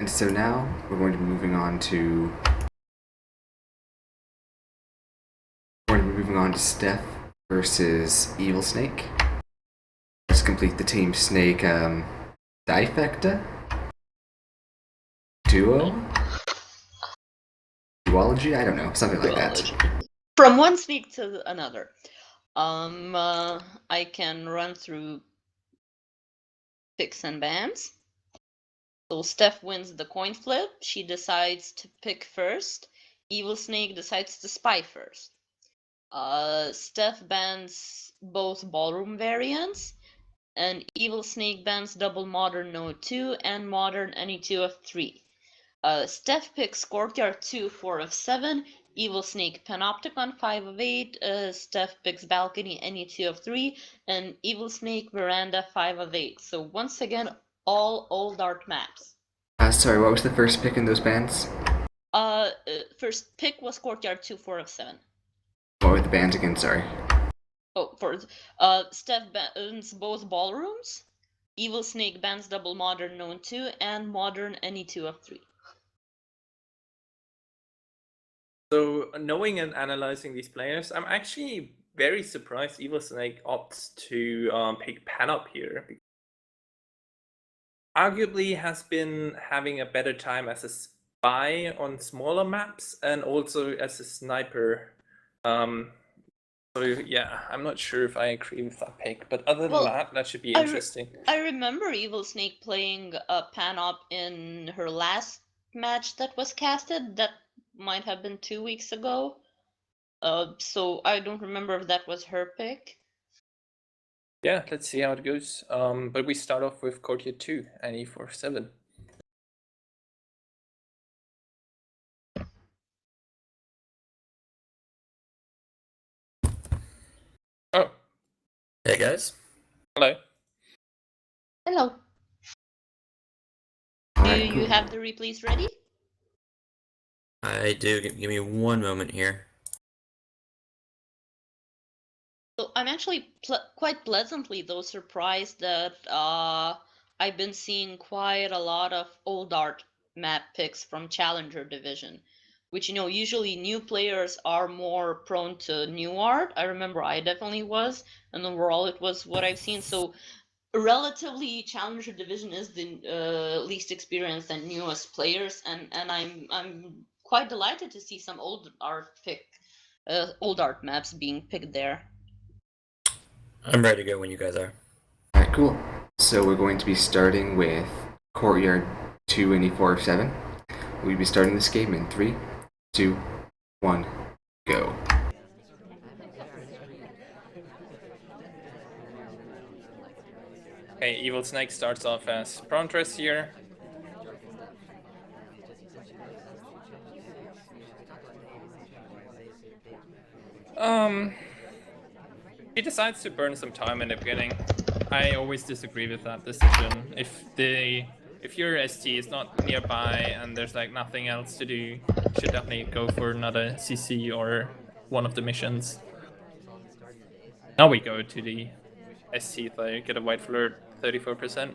And so now we're going to be moving on to Steph versus Evil Snake. Let's complete the Team Snake Difecta duology. I don't know, something like that. From one sneak to another. I can run through picks and bans. So Steph wins the coin flip. She decides to pick first. Evil Snake decides to spy first. Steph bans both ballroom variants, and Evil Snake bans double modern no 2 and modern any 2 of 3. Steph picks Courtyard 2 4 of 7, Evil Snake Panopticon 5 of 8, Steph picks Balcony any 2 of 3, and Evil Snake Veranda 5 of 8. So once again, all old art maps. Sorry, what was the first pick in those bands? First pick was Courtyard 2 4 of 7. What were the bands again? Sorry. Oh, Steph bans both ballrooms. Evil Snake bans double modern known 2 and modern any 2 of 3. So knowing and analyzing these players, I'm actually very surprised Evil Snake opts to pick Pan up here. Arguably has been having a better time as a spy on smaller maps and also as a sniper. So yeah, I'm not sure if I agree with that pick, but other than that should be interesting. I remember Evil Snake playing Pan up in her last match that was casted. That might have been 2 weeks ago. So I don't remember if that was her pick. Yeah, let's see how it goes. But we start off with Courtier 2 and E47. Oh, guys. Hello. Hello. Do Alright, you cool. have the replays ready? I do. Give me one moment here. So I'm actually quite pleasantly though surprised that I've been seeing quite a lot of old art map picks from Challenger Division, which usually new players are more prone to new art. I remember I definitely was, and overall it was what I've seen. So relatively Challenger Division is the least experienced and newest players, and I'm quite delighted to see some old art maps being picked there. I'm ready to go when you guys are. Alright, cool. So we're going to be starting with Courtyard 2 and E4F7. We'll be starting this game in 3, 2, 1, go. Okay, Evil Snake starts off as Prontress here. He decides to burn some time in the beginning. I always disagree with that decision. If your ST is not nearby and there's like nothing else to do, you should definitely go for another CC or one of the missions. Now we go to the ST though, get a white flirt, 34%.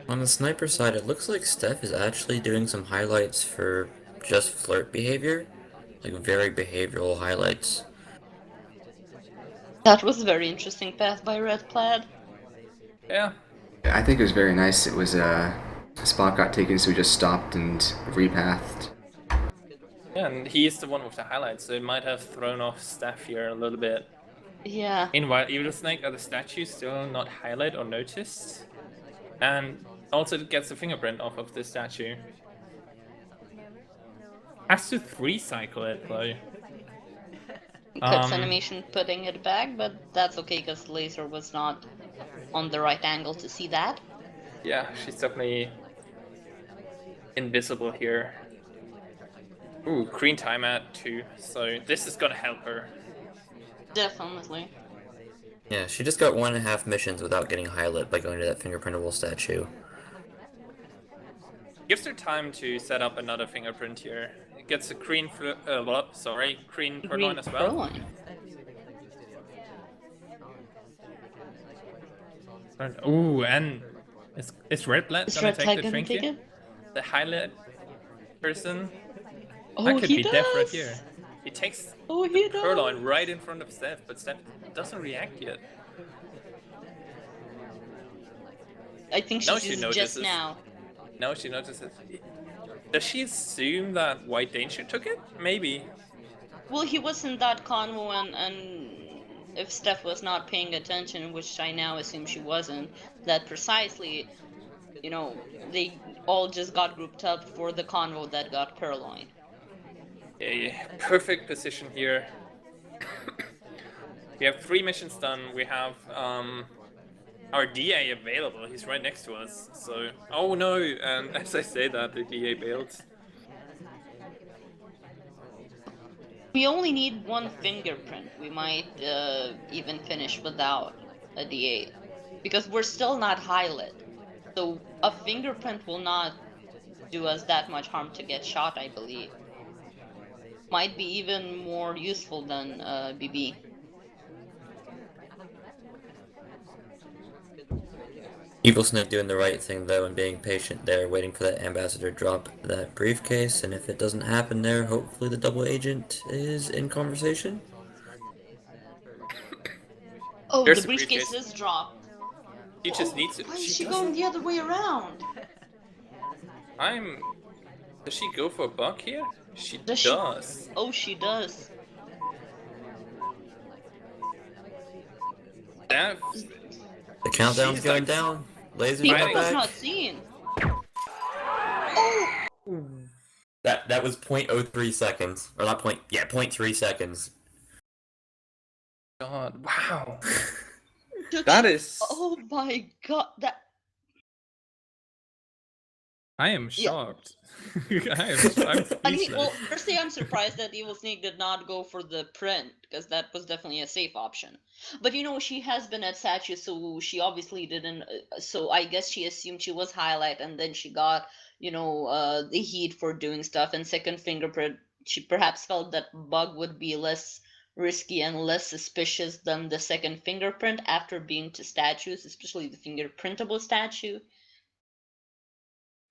On the sniper side, it looks like Steph is actually doing some highlights for just flirt behavior. Like very behavioral highlights. That was a very interesting path by Red Plaid. Yeah. I think it was very nice. It was a spot got taken, so we just stopped and repathed. Yeah, and he's the one with the highlights, so it might have thrown off Steph here a little bit. Yeah. Meanwhile, Evil Snake are the statues still not highlight or noticed. And also it gets a fingerprint off of the statue. Has to 3-cycle it though. Cuts animation putting it back, but that's okay because the laser was not on the right angle to see that. Yeah, she's definitely invisible here. Ooh, green time at 2, so this is gonna help her. Definitely. Yeah, she just got 1.5 missions without getting highlit by going to that fingerprintable statue. Gives her time to set up another fingerprint here. It gets a green green purloin as well. Purloin. Ooh, and is Red Blood Is gonna Red take Flag the gonna drink take here? it? The highlight person? Oh, That could he be does! Def right here. He takes Oh, the he purloin does! right in front of Steph, but Steph doesn't react yet. I think Now she she sees it notices. just now. Now she notices. Does she assume that White Danger took it? Maybe. Well, he was in that convo, and if Steph was not paying attention, which I now assume she wasn't, that precisely, they all just got grouped up for the convo that got purloined. A perfect position here. We have 3 missions done. We have our DA available. He's right next to us. So, oh no! And as I say that, the DA bailed. We only need one fingerprint. We might even finish without a D8. Because we're still not highlit. So a fingerprint will not do us that much harm to get shot, I believe. Might be even more useful than BB. Evil Snake doing the right thing though and being patient there, waiting for that ambassador to drop that briefcase, and if it doesn't happen there, hopefully the double agent is in conversation. Oh, There's the the briefcase is dropped. She just needs it. Why is She she doesn't. going the other way around? Does she go for a buck here? She Does does. Oh, she does. That. The countdown's She's going like- down. Lasers People are was back. not seen. That was 0.03 seconds. Or not 0.3 seconds. God, wow. That is. Oh my god, that. I am Yeah. shocked. I'm I mean, speechless. well, firstly, I'm surprised that Evil Snake did not go for the print, because that was definitely a safe option. But you know, she has been at Statue, so she obviously didn't. So I guess she assumed she was highlight, and then she got, the heat for doing stuff. And second fingerprint, she perhaps felt that bug would be less risky and less suspicious than the second fingerprint after being to statues, especially the fingerprintable statue.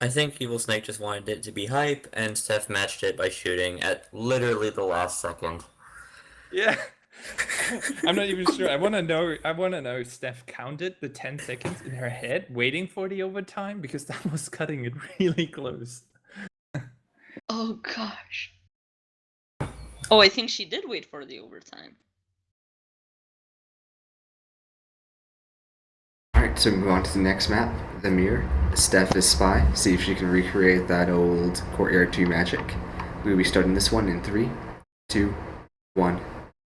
I think Evil Snake just wanted it to be hype, and Steph matched it by shooting at literally the last second. Yeah. I'm not even sure. I want to know if Steph counted the 10 seconds in her head waiting for the overtime, because that was cutting it really close. Oh gosh. Oh, I think she did wait for the overtime. Alright, so move on to the next map, the mirror. Steph is Spy, see if she can recreate that old Courtyard 2 magic. We'll be starting this one in 3, 2, 1,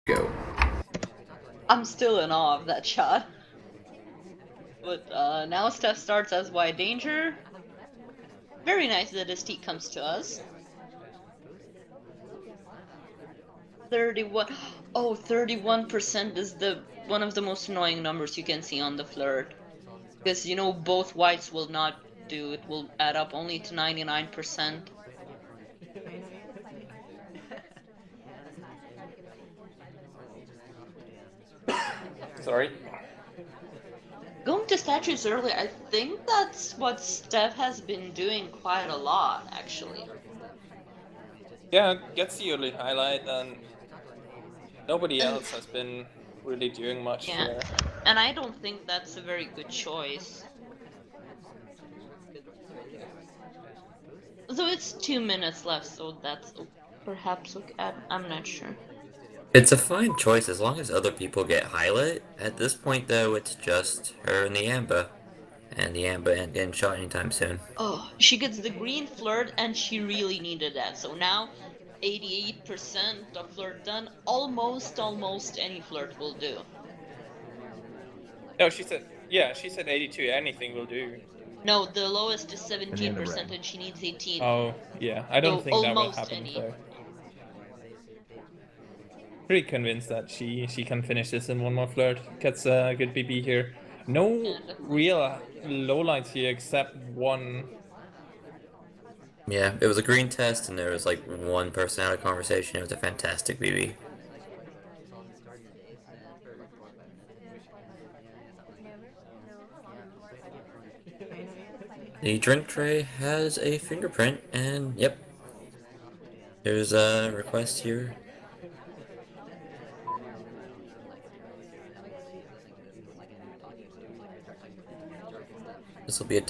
go. I'm still in awe of that shot. But now Steph starts as Wide Danger. Very nice that his T comes to us. 31. Oh, 31% is one of the most annoying numbers you can see on the flirt. Because, both whites will not do. It will add up only to 99%. Sorry. Going to statues early, I think that's what Steph has been doing quite a lot, actually. Yeah, gets the early highlight, and nobody else has been really doing much Yeah, here. and I don't think that's a very good choice. Though it's 2 minutes left, so that's perhaps okay. I'm not sure. It's a fine choice as long as other people get highlight. At this point, though, it's just her and the Amba. And the Amba ain't getting shot anytime soon. Oh, she gets the green flirt, and she really needed that. So now, 88% of flirt done. Almost any flirt will do. No, she said 82. Anything will do. No, the lowest is And in 17%, the red. and she needs 18. Oh, yeah. I don't So think that will almost happen, any. though. Pretty convinced that she can finish this in one more flirt. Gets a good BB here. No Yeah, real lowlights here except one. Yeah, it was a green test, and there was like one person out of conversation. It was a fantastic BB. The drink tray has a fingerprint, and yep, there's a request here. This will be a.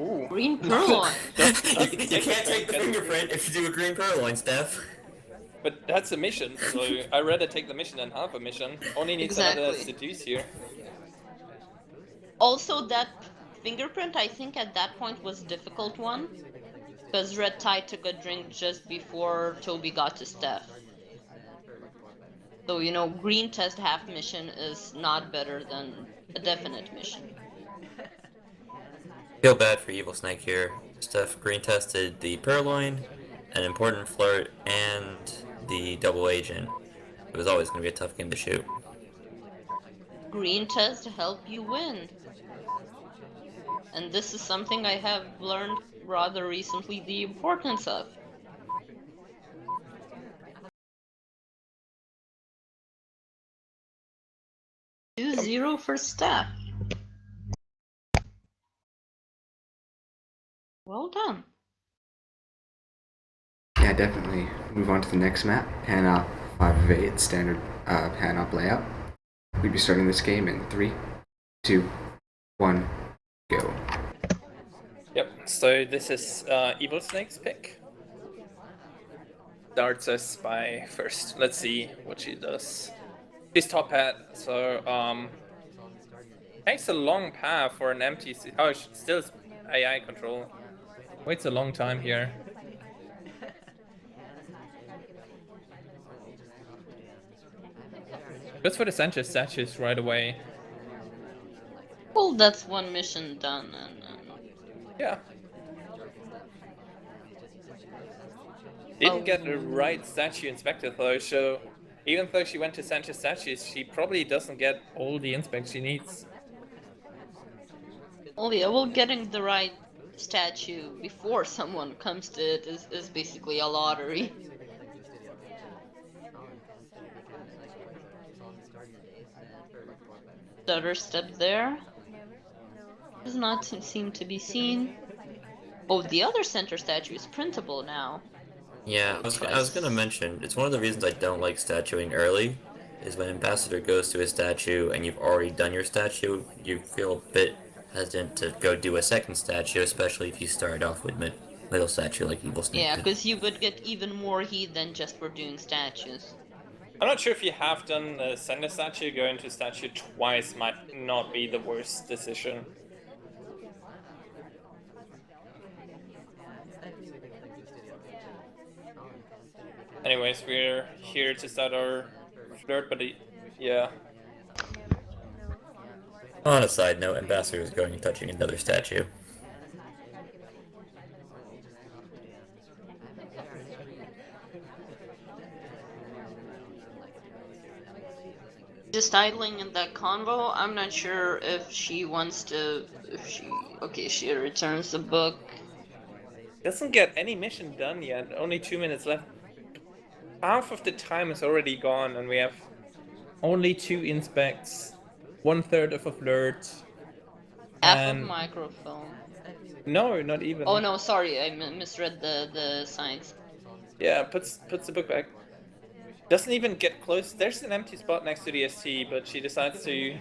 Ooh. green purloin. You can't take the fingerprint if you do a green purloin, Steph. But that's a mission, so I'd rather take the mission than half a mission. Only needs another Exactly. seduce here. Also, that fingerprint, I think at that point was a difficult one. Because Red Tide took a drink just before Toby got to Steph. So, green test half mission is not better than a definite mission. Feel bad for Evil Snake here. Steph green tested the purloin, an important flirt, and the double agent. It was always going to be a tough game to shoot. Green test help you win. And this is something I have learned rather recently the importance of. Two 0 for Steph. Well done. Yeah, definitely. Move on to the next map, pan up 5 of 8, standard pan up layout. We'd be starting this game in 3, 2, 1, go. Yep, so this is Evil Snake's pick. Starts as Spy first. Let's see what she does. She's top hat, so takes a long path for an empty. Oh, still AI control. Waits a long time here. Goes for the Sanchez statues right away. Well, that's one mission done. And Yeah. Didn't get the right statue inspected though, so even though she went to center statues, she probably doesn't get all the inspects she needs. Oh yeah, well, getting the right statue before someone comes to it is basically a lottery. Stutter step there. Does not seem to be seen. Oh, the other center statue is printable now. Yeah, I was gonna mention, it's one of the reasons I don't like statuing early, is when Ambassador goes to a statue and you've already done your statue, you feel a bit hesitant to go do a second statue, especially if you start off with middle statue like Evil Snake Yeah, did. because you would get even more heat than just for doing statues. I'm not sure if you have done the center statue, going to statue twice might not be the worst decision. Anyways, we're here to start our flirt, but yeah. On a side note, Ambassador is going and touching another statue. Just idling in that convo, I'm not sure if she wants to. Okay, she returns the book. Doesn't get any mission done yet, only 2 minutes left. Half of the time is already gone, and we have only 2 inspects, 1/3 of a flirt. Half of microphone. No, not even. Oh no, sorry, I misread the signs. Yeah, puts the book back. Doesn't even get close. There's an empty spot next to the ST, but she decides to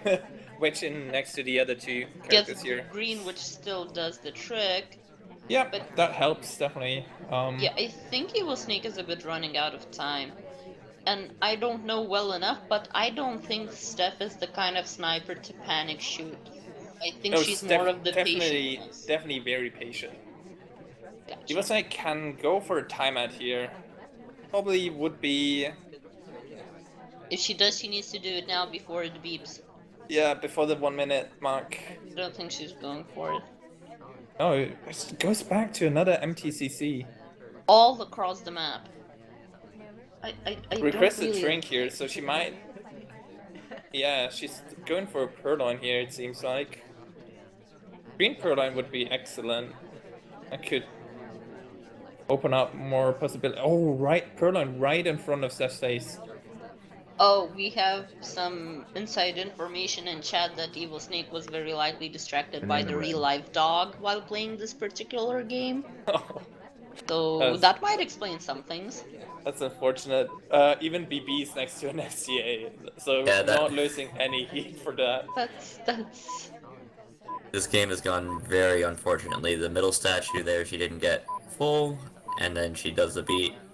wedge in next to the other 2 characters Gets here. green, which still does the trick. Yeah, but that helps definitely. Yeah, I think Evil Snake is a bit running out of time. And I don't know well enough, but I don't think Steph is the kind of sniper to panic shoot. I think she's more of the patient. Definitely very patient. Gotcha. Evil Snake can go for a timeout here. Probably would be. If she does, she needs to do it now before it beeps. Yeah, before the 1 minute mark. I don't think she's going for it. Oh, it goes back to another MTCC. All across the map. I Requested really... shrink here, so she might. Yeah, she's going for a purloin here, it seems like. Green purloin would be excellent. I could open up more possibilities. Oh, right, purloin right in front of Steph's face. Oh, we have some inside information in chat that Evil Snake was very likely distracted by the real life dog while playing this particular game. So that might explain some things. That's unfortunate. Even BB's next to an SCA, so Yeah, not losing any heat for that. That's... This game has gone very unfortunately. The middle statue there, she didn't get full, and then she does the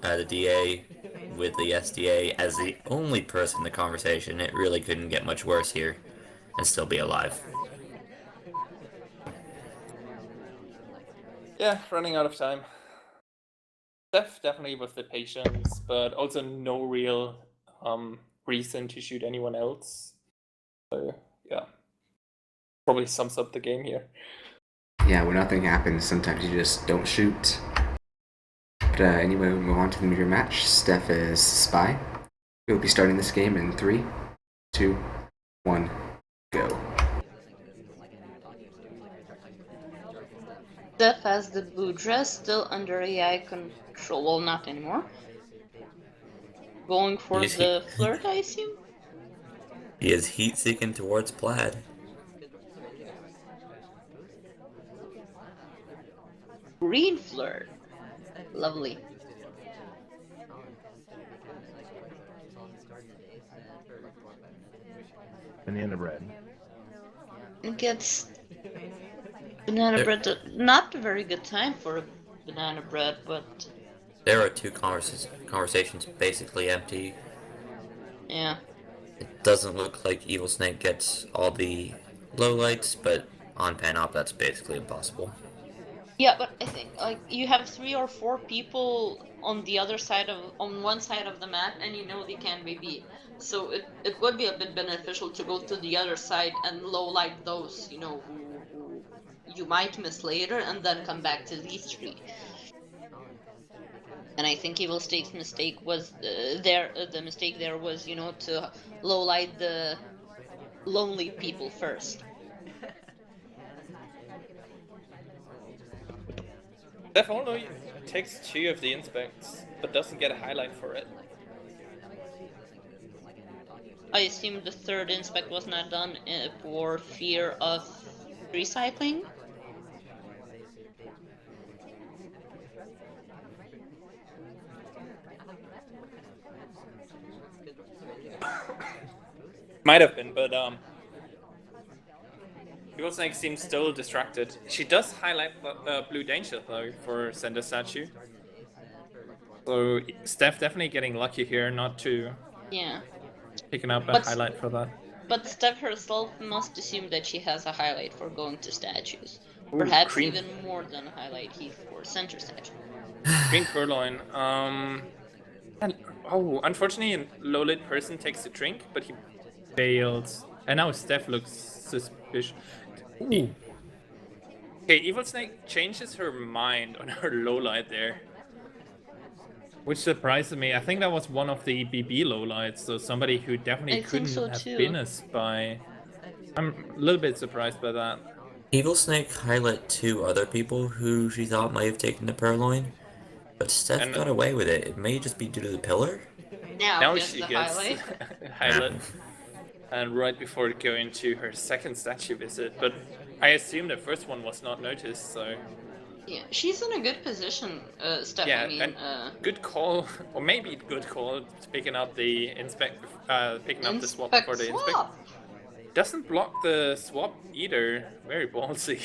the DA with the SDA as the only person in the conversation. It really couldn't get much worse here and still be alive. Yeah, running out of time. Steph definitely with the patience, but also no real reason to shoot anyone else. So yeah, probably sums up the game here. Yeah, when nothing happens, sometimes you just don't shoot. But anyway, we'll move on to the meteor match. Steph is Spy. We'll be starting this game in 3, 2, 1, go. Steph has the blue dress, still under AI control. Well, not anymore. Going for the flirt, I assume? He is heat-seeking towards plaid. Green flirt. Lovely. Banana bread. It gets banana bread. Not a very good time for a banana bread, but There are 2 conversations basically empty. yeah. It doesn't look like Evil Snake gets all the lowlights, but on Panop that's basically impossible. Yeah, but I think like you have 3 or 4 people on the other side on one side of the map, and you know they can be beat. So it would be a bit beneficial to go to the other side and low light those, you know, who you might miss later and then come back to these three. And I think Evil Snake's mistake was the mistake there was, you know, to lowlight the lonely people first. Steph only takes 2 of the inspects, but doesn't get a highlight for it. I assume the third inspect was not done for fear of recycling. Might have been, but Evil Snake seems still distracted. She does highlight Blue Danger though for Sender Statue. So Steph definitely getting lucky here not to picking up a highlight for that. But Steph herself must assume that she has a highlight for going to statues. Ooh, perhaps even more than a highlight here for Center Statue. Green Purloin. And, unfortunately, a low-lit person takes the drink, but he fails. And now Steph looks suspicious. Ooh. Okay, Evil Snake changes her mind on her lowlight there. Which surprised me. I think that was one of the BB lowlights, so somebody who definitely couldn't have been a spy. I'm a little bit surprised by that. Evil Snake highlight 2 other people who she thought might have taken the Purloin, but Steph got away with it. It may just be due to the pillar? Now she gets highlight. And right before going to her second statue visit, but I assume the first one was not noticed, so... Yeah, she's in a good position, Steph. Yeah, I mean, good call, or maybe good call, picking up the picking up the swap for the inspect. Doesn't block the swap either. Very ballsy.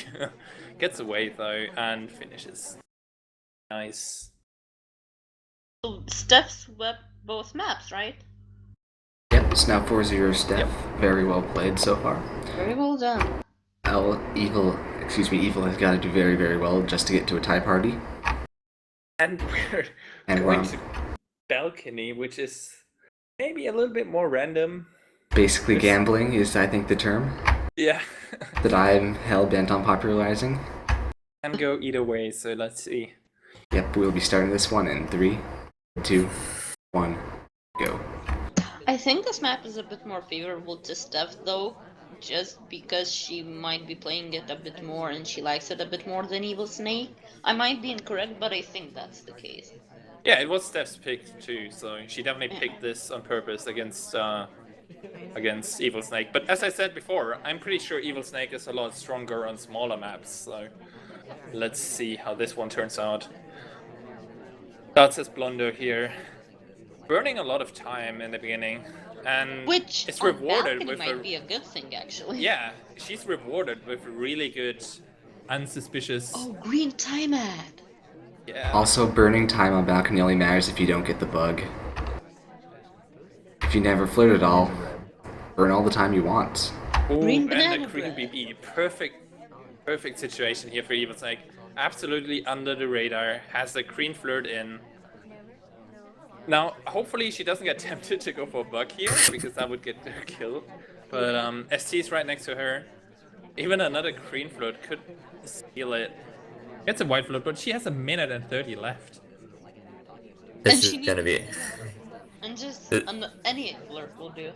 Gets away though and finishes. Nice. So Steph swept both maps, right? Yep, it's now 4-0 Steph. Yep. Very well played so far. Very well done. Evil has got to do very, very well just to get to a tie party. And we're going to balcony, which is maybe a little bit more random. Basically gambling is, I think, the term. Yeah. that I'm hell-bent on popularizing. Can go either way, so let's see. Yep, we'll be starting this one in 3, 2, 1, go. I think this map is a bit more favorable to Steph, though. Just because she might be playing it a bit more and she likes it a bit more than Evil Snake. I might be incorrect, but I think that's the case. Yeah, it was Steph's pick too, so she definitely picked this on purpose against Evil Snake. But as I said before, I'm pretty sure Evil Snake is a lot stronger on smaller maps, so let's see how this one turns out. That's his blunder here. Burning a lot of time in the beginning. And which it's rewarded with might be a good thing, actually. Yeah, she's rewarded with really good, unsuspicious. Oh, green time ad. Yeah. Also, burning time on balcony only matters if you don't get the bug. If you never flirt at all, burn all the time you want. Ooh, green and the green BB, perfect situation here for Evil Snake. Absolutely under the radar, has the green flirt in. Now, hopefully she doesn't get tempted to go for a bug here, because that would get her killed. But ST is right next to her. Even another green float could steal it. It's a white float, but she has 1 minute and 30 left. This is gonna be... And just any flirt will do.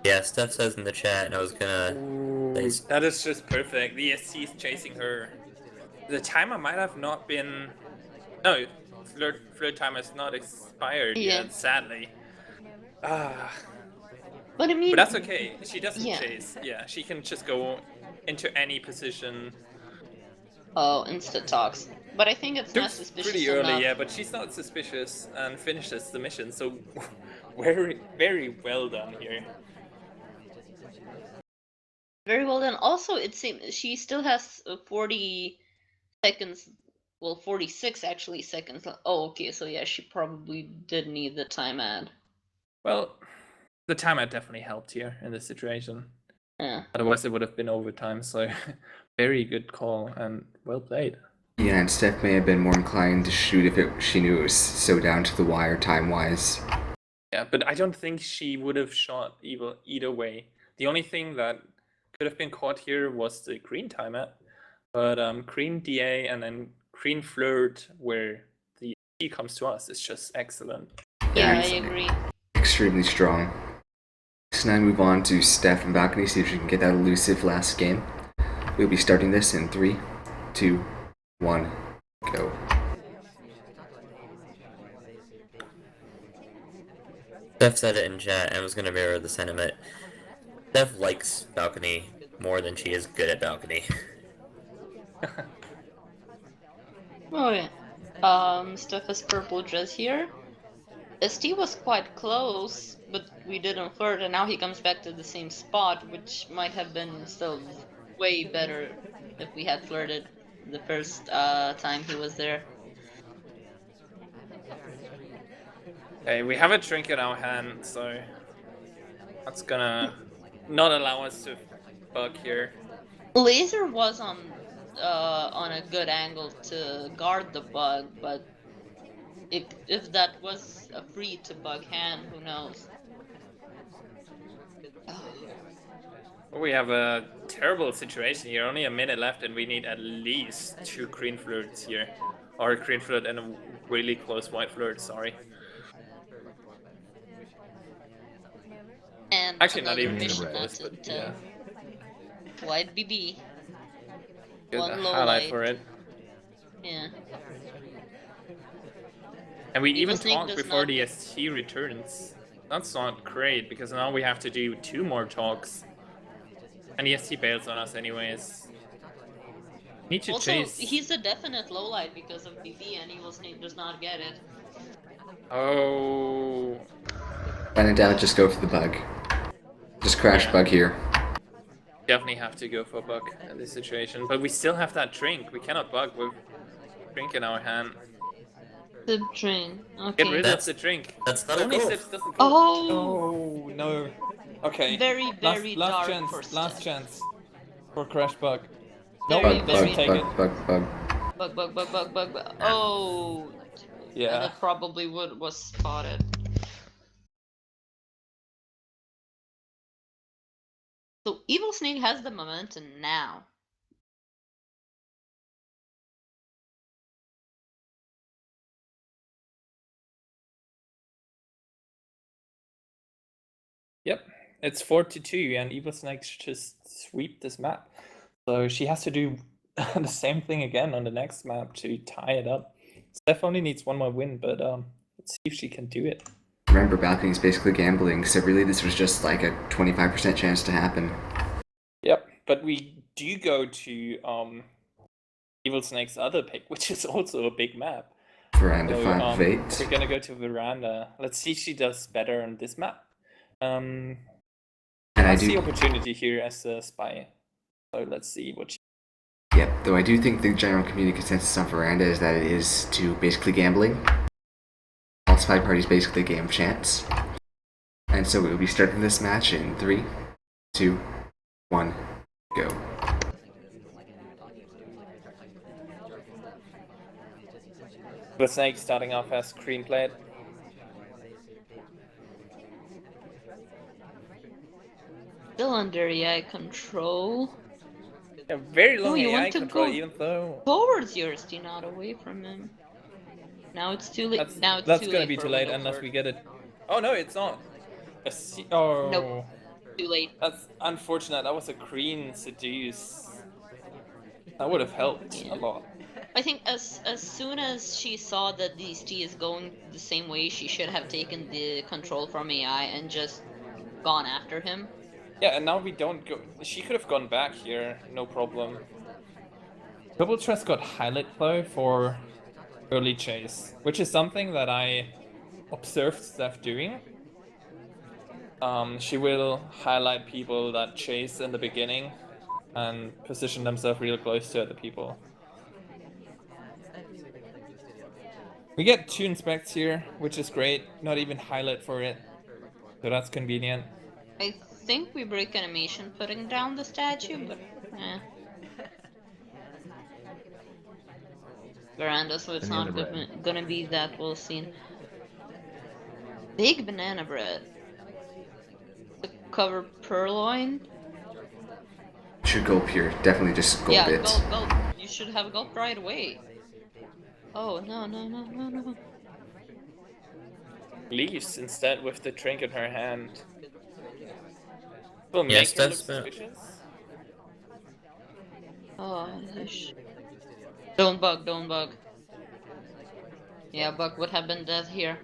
Yeah, Steph says in the chat, and I was gonna... Ooh, that is just perfect. The SC is chasing her. The timer might have not been... No, flirt timer is not expired yet, sadly. But I mean... But that's okay. She doesn't chase. Yeah, she can just go into any position. Oh, insta talks. But I think it's not suspicious pretty early, enough. yeah, but she's not suspicious and finishes the mission, so very, very well done here. Very well done. Also, it seems she still has 40 seconds, well, 46 actually seconds. Oh, okay, so yeah, she probably did need the time ad. Well, the time ad definitely helped here in this situation. Yeah. Otherwise, it would have been overtime, so very good call and well played. Yeah, and Steph may have been more inclined to shoot if she knew it was so down to the wire time-wise. Yeah, but I don't think she would have shot either way. The only thing that could have been caught here was the green timer, but green DA and then green flirt where the E comes to us is just excellent. Yeah, I it's agree. extremely strong. So now I move on to Steph and Balcony, see if she can get that elusive last game. We'll be starting this in 3, 2, 1, go. Steph said it in chat and was going to mirror the sentiment. Steph likes Balcony more than she is good at Balcony. Oh yeah. Steph has purple dress here. ST was quite close, but we didn't flirt, and now he comes back to the same spot, which might have been still way better if we had flirted the first time he was there. Okay, we have a drink in our hand, so that's gonna not allow us to bug here. Laser was on a good angle to guard the bug, but if that was a free to bug hand, who knows? We have a terrible situation here. Only a minute left, and we need at least 2 green flirts here, or a green flirt and a really close white flirt. Sorry. And Actually, not another even mission close, not but to yeah. White BB. Good One low highlight light. for it. Yeah. And we even Snake talked does before not- the ST returns. That's not great, because now we have to do 2 more talks. And the ST bails on us anyways. Need to Also, chase. he's a definite low light because of BB, and Evil Snake does not get it. Oh. When in doubt, just go for the bug. Just crash Yeah. bug here. Definitely have to go for bug in this situation. But we still have that drink. We cannot bug with drink in our hand. The train. Okay. Get rid of the drink. That's not a Only goal. Sips doesn't go. Oh! Oh no. Okay. Very, very last dark chance. for Last Steph. chance for crash bug. Very, No, Bug, it bug, doesn't take bug, it. bug, bug. Bug. Oh! Yeah. And it probably was spotted. So Evil Snake has the momentum now. Yep, it's 4-2, and Evil Snake just sweep this map. So she has to do the same thing again on the next map to tie it up. Steph only needs 1 more win, but let's see if she can do it. Remember, Balcony is basically gambling, so really this was just like a 25% chance to happen. Yep, but we do go to Evil Snake's other pick, which is also a big map. Veranda So 5 of 8. we're gonna go to Veranda. Let's see if she does better on this map. And I That's the do. opportunity here as a spy. So let's see what she. Yep, though I do think the general community consensus on Veranda is that it is to basically gambling. All SpyParty is basically a game of chance. And so we will be starting this match in 3, 2, 1, go. The Snake starting off as screenplay. Still under AI control. A very long you AI want to control, go even though towards yours, not away from him. Now it's too late. Now it's that's too gonna late be for too late Widow unless Flirt. we get it. Oh no, it's not. Oh. Nope. Too late. That's unfortunate. That was a green seduce. That would have helped a lot. I think as soon as she saw that the ST is going the same way, she should have taken the control from AI and just gone after him. Yeah, and now we don't go. She could have gone back here, no problem. Double Trust got highlight though for early chase, which is something that I observed Steph doing. She will highlight people that chase in the beginning and position themselves real close to other people. We get 2 inspects here, which is great. Not even highlight for it, so that's convenient. I think we break animation putting down the statue, but veranda, so it's not Banana gonna be that well seen. Big banana bread. To cover purloin. Should gulp here. Definitely just gulp Yeah, it. gulp. You should have gulped right away. Oh no. Leaves instead with the drink in her hand. Will Yeah, make her look Steph's been. suspicious. Oh, don't bug. Yeah, bug. What happened that here?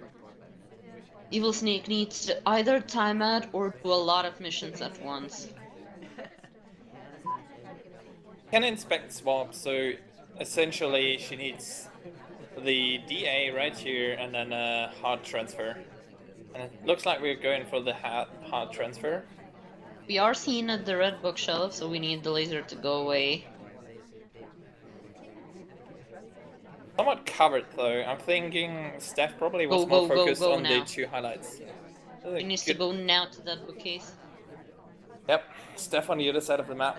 Evil Snake needs to either time out or do a lot of missions at once. Can inspect swap, so essentially she needs the DA right here and then a hard transfer. And it looks like we're going for the hard transfer. We are seen at the red bookshelf, so we need the laser to go away. Somewhat covered though. I'm thinking Steph probably was Go, more go, go, focused go on the now. 2 highlights. He needs to go now to that bookcase. Yep, Steph on the other side of the map,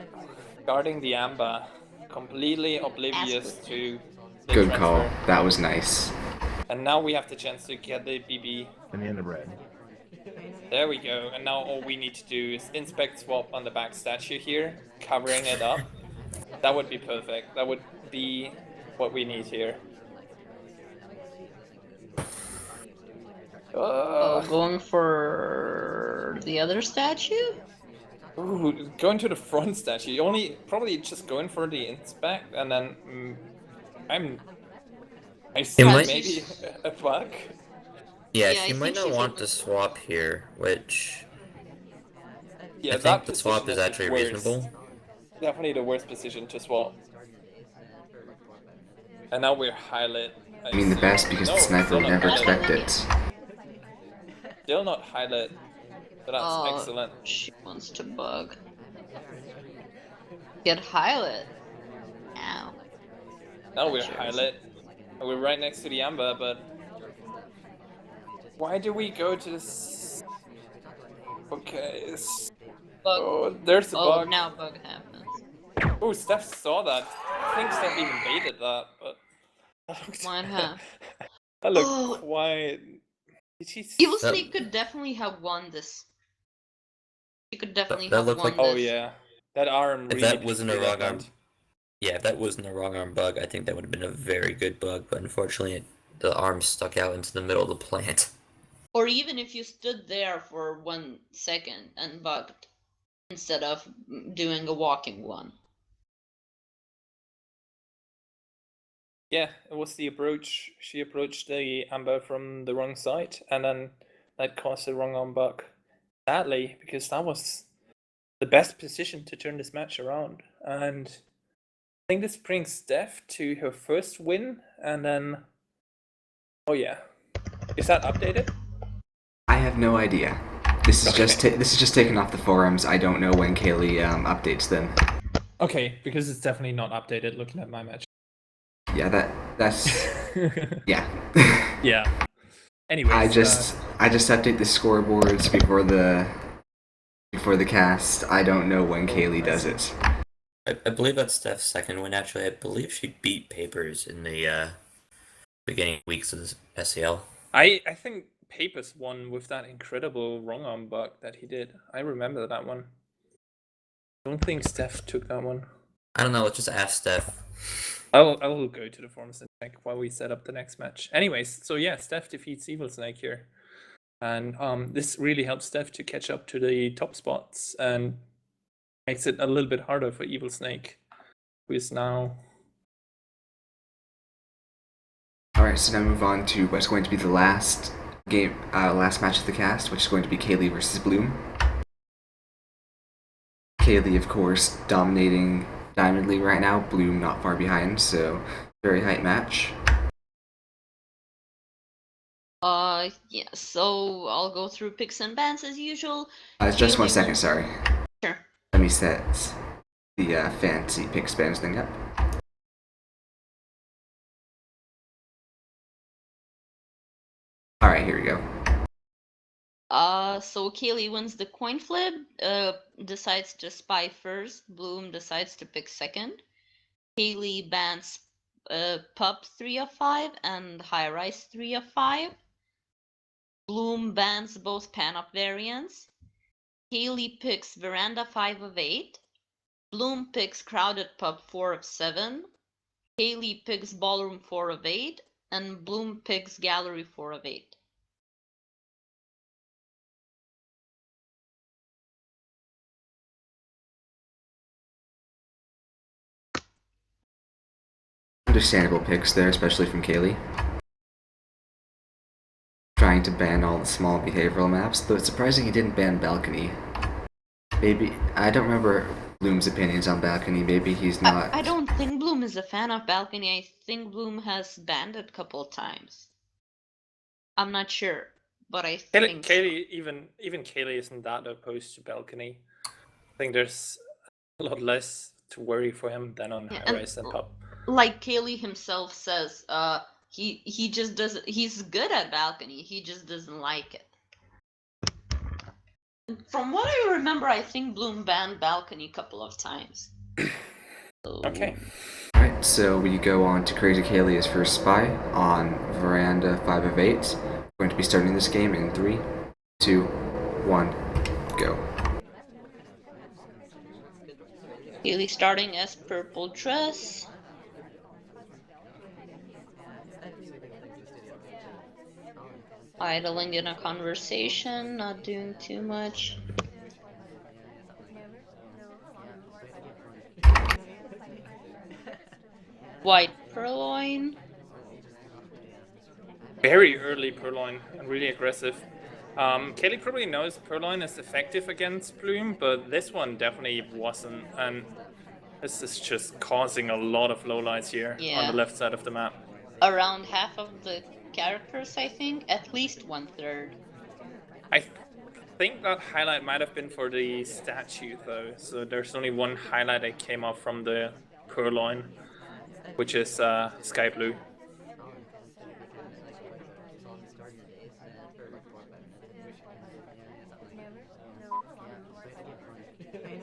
guarding the amber, completely oblivious to the Good transfer. call. That was nice. And now we have the chance to get the BB. Banana bread. There we go. And now all we need to do is inspect swap on the back statue here, covering it up. That would be perfect. That would be what we need here. Oh, going for the other statue? Ooh, going to the front statue. You only probably just going for the inspect, and then I see might- maybe a bug. Yeah, Yeah, she I might think not she's want open. to swap here, which Yeah, I that think the swap position is the actually worst. reasonable. Definitely the worst position to swap. And now we're highlight. I mean the best because the sniper would never expect it. Still not highlight. So that's Oh, excellent. she wants to bug. Get highlight. Ow. Now we're That's yours. highlight. And we're right next to the amber, but why do we go to this? Okay. Bug. Oh, there's the Oh, bug. now bug happens. Oh, Steph saw that. I think Steph even baited that, but Might have. that looked Oh. quite. Did she? Evil That- Snake could definitely have won this. He could definitely that have looked won like- Oh this. yeah, that arm. If Really that wasn't a played that wrong arm, blunt. yeah, if that wasn't a wrong arm bug, I think that would have been a very good bug. But unfortunately, the arm stuck out into the middle of the plant. Or even if you stood there for 1 second and bugged instead of doing a walking one. Yeah, it was the approach. She approached the amber from the wrong side, and then that caused the wrong arm bug. Sadly, because that was the best position to turn this match around. And I think this brings Steph to her first win, and then. Oh yeah, is that updated? I have no idea. This is just taken off the forums. I don't know when Kaylee updates them. Okay, because it's definitely not updated. Looking at my match. Yeah, that's yeah. Yeah. Anyways, I just update the scoreboards before the cast. I don't know when Kaylee does it. I believe that's Steph's second win. Actually, I believe she beat Papers in the beginning weeks of the SEL. I think Papers won with that incredible wrong arm bug that he did. I remember that one. I don't think Steph took that one. I don't know. Let's just ask Steph. I will go to the forums and check while we set up the next match. Anyways, so yeah, Steph defeats Evil Snake here. And this really helps Steph to catch up to the top spots and makes it a little bit harder for Evil Snake, who is now... Alright, so now move on to what's going to be the last match of the cast, which is going to be Kaylee versus Bloom. Kaylee, of course, dominating Diamond League right now. Bloom not far behind, so very hype match. Yeah, so I'll go through picks and bans as usual. Just 1 Kaylee second, wins- sorry. Sure. Let me set the fancy pick spans thing up. Alright, here we go. So Kaylee wins the coin flip, decides to spy first, Bloom decides to pick second. Kaylee bans Pub 3 of 5 and High Rise 3 of 5. Bloom bans both pan-up variants. Kaylee picks Veranda 5 of 8. Bloom picks Crowded Pub 4 of 7. Kaylee picks Ballroom 4 of 8. And Bloom picks Gallery 4 of 8. Understandable picks there, especially from Kaylee. Trying to ban all the small behavioral maps, though it's surprising he didn't ban Balcony. Maybe, I don't remember Bloom's opinions on Balcony, maybe he's not... I don't think Bloom is a fan of Balcony. I think Bloom has banned it a couple of times. I'm not sure, but I think... Kaylee, even Kaylee isn't that opposed to Balcony. I think there's a lot less to worry for him than on High Rise and Pub. Like Kaylee himself says, he just doesn't. He's good at Balcony. He just doesn't like it. From what I remember, I think Bloom banned Balcony a couple of times. So... Okay. Alright, so we go on to Crazy Kaylee as first spy on Veranda 5 of 8. We're going to be starting this game in 3, 2, 1, go. Kaylee starting as purple dress. Idling in a conversation, not doing too much. White Purloin. Very early Purloin and really aggressive. Kaylee probably knows Purloin is effective against Bloom, but this one definitely wasn't, and this is just causing a lot of lowlights here on the left side of the map. Around half of the characters, I think, at least 1/3. I think that highlight might have been for the statue though, so there's only one highlight that came off from the Purloin, which is Sky Blue.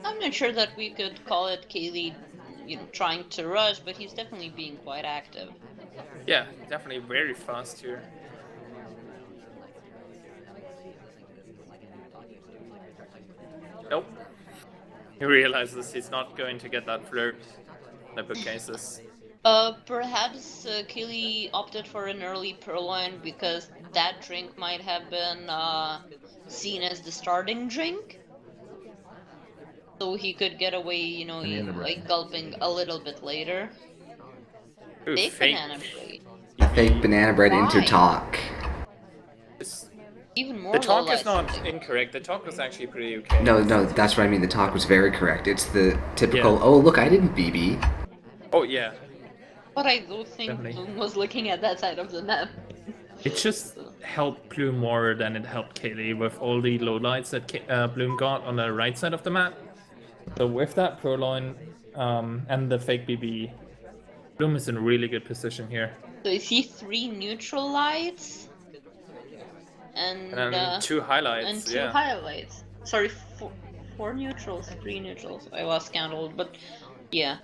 I'm not sure that we could call it Kaylee, trying to rush, but he's definitely being quite active. Yeah, definitely very fast here. Nope. He realizes he's not going to get that flirt in the bookcases. Perhaps Kaylee opted for an early Purloin because that drink might have been seen as the starting drink. So he could get away, like gulping a little bit later. Ooh, Fake fake banana bread. Fake banana bread into Why? talk. Even more The talk is lowlights. not incorrect. The talk was actually pretty okay. No, that's what I mean, the talk was very correct. It's the typical, Yeah. oh look, I didn't BB. Oh yeah. But I don't think Definitely. Bloom was looking at that side of the map. It just helped Bloom more than it helped Kaylee with all the lowlights that Bloom got on the right side of the map. So with that Purloin and the fake BB, Bloom is in a really good position here. So you see 3 neutral lights and then 2 highlights, and 2 yeah. highlights. Sorry, 4 neutrals, 3 neutrals. I lost count all, but yeah.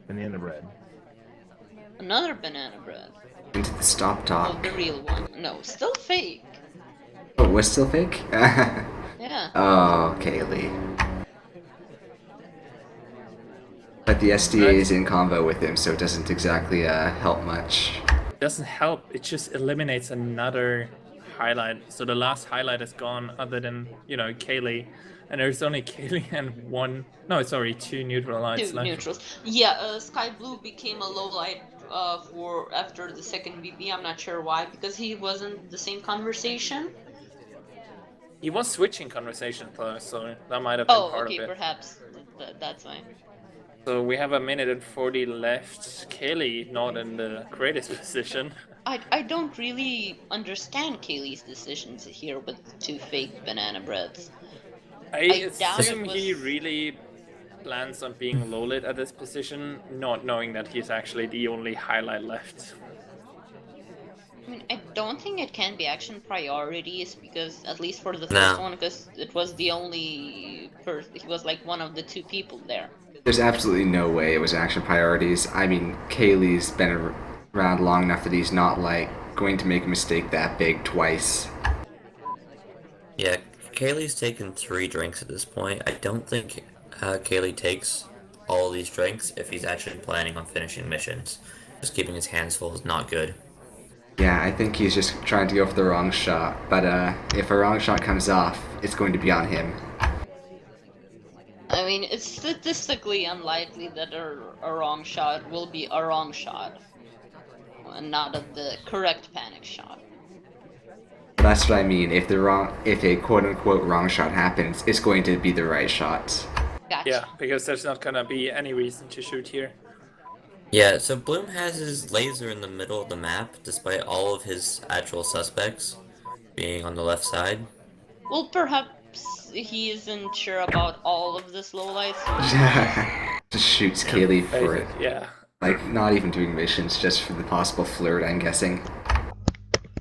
Banana bread. Another banana bread. Into the stop Oh, talk. the real one. No, still fake. Oh, it was still fake? Yeah. Oh, Kaylee. But the SDA is in combo with him, so it doesn't exactly help much. It doesn't help, it just eliminates another highlight. So the last highlight is gone other than, Kaylee. And there's only Kaylee and 2 neutral lights 2 left. neutrals. Yeah, Sky Blue became a low light for after the second BB. I'm not sure why, because he wasn't the same conversation. He was switching conversation though, so that might have been Oh, part okay, of it. perhaps that's fine. So we have 1:40 left. Kaylee not in the greatest position. I don't really understand Kaylee's decisions here with 2 fake banana breads. I doubt assume it he was- really plans on being low lit at this position, not knowing that he's actually the only highlight left. I mean, I don't think it can be action priorities because, at least for the No. first one, because it was the only he was like one of the 2 people there. There's absolutely no way it was action priorities. I mean, Kaylee's been around long enough that he's not like going to make a mistake that big twice. Yeah, Kaylee's taken 3 drinks at this point. I don't think Kaylee takes all these drinks if he's actually planning on finishing missions. Just keeping his hands full is not good. Yeah, I think he's just trying to go for the wrong shot. But if a wrong shot comes off, it's going to be on him. I mean, it's statistically unlikely that a wrong shot will be a wrong shot, and not the correct panic shot. That's what I mean. If a quote-unquote wrong shot happens, it's going to be the right shot. Gotcha. Yeah, because there's not gonna be any reason to shoot here. Yeah, so Bloom has his laser in the middle of the map, despite all of his actual suspects being on the left side. Well, perhaps he isn't sure about all of this lowlight, so Just shoots Kaylee for it. Yeah. Like, not even doing missions, just for the possible flirt, I'm guessing.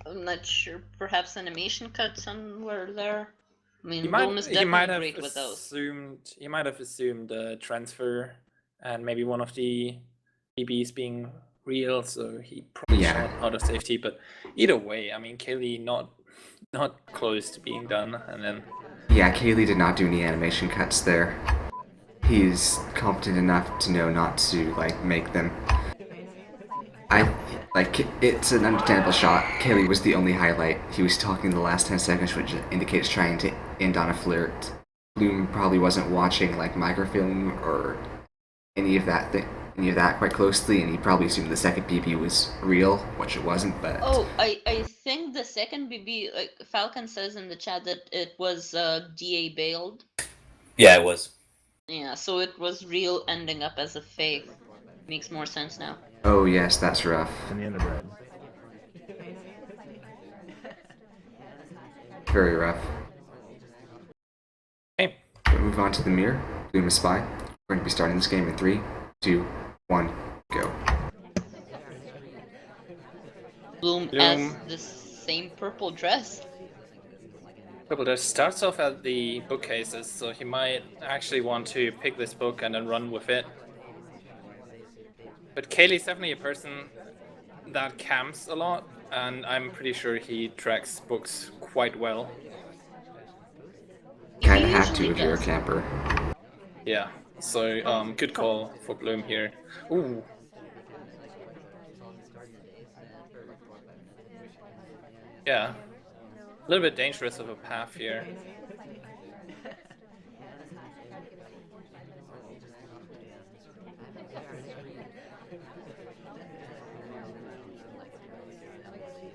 I'm not sure. Perhaps animation cut somewhere there. I mean, He Bloom is might definitely have great with those. assumed a transfer and maybe one of the BBs being real, so he probably Yeah. shot out of safety. But either way, I mean, Kaylee not close to being done, and then Yeah, Kaylee did not do any animation cuts there. He's competent enough to know not to, like, make them. It's an understandable shot. Kaylee was the only highlight. He was talking the last 10 seconds, which indicates trying to end on a flirt. Bloom probably wasn't watching, like, microfilm or any of that quite closely, and he probably assumed the second BB was real, which it wasn't, but... Oh, I think the second BB, like Falcon says in the chat that it was DA bailed. Yeah, it was. Yeah, so it was real ending up as a fake. Makes more sense now. Oh yes, that's rough. And the underbred. Very rough. hey, We'll move on to the mirror. Bloom is spy. We're going to be starting this game in 3, 2, 1, go. Bloom as the same purple dress. Purple Dash starts off at the bookcases, so he might actually want to pick this book and then run with it. But Kaylee's definitely a person that camps a lot, and I'm pretty sure he tracks books quite well. Kinda have to Usually if you're a does. camper. Yeah, so good call for Bloom here. Ooh. Yeah, a little bit dangerous of a path here.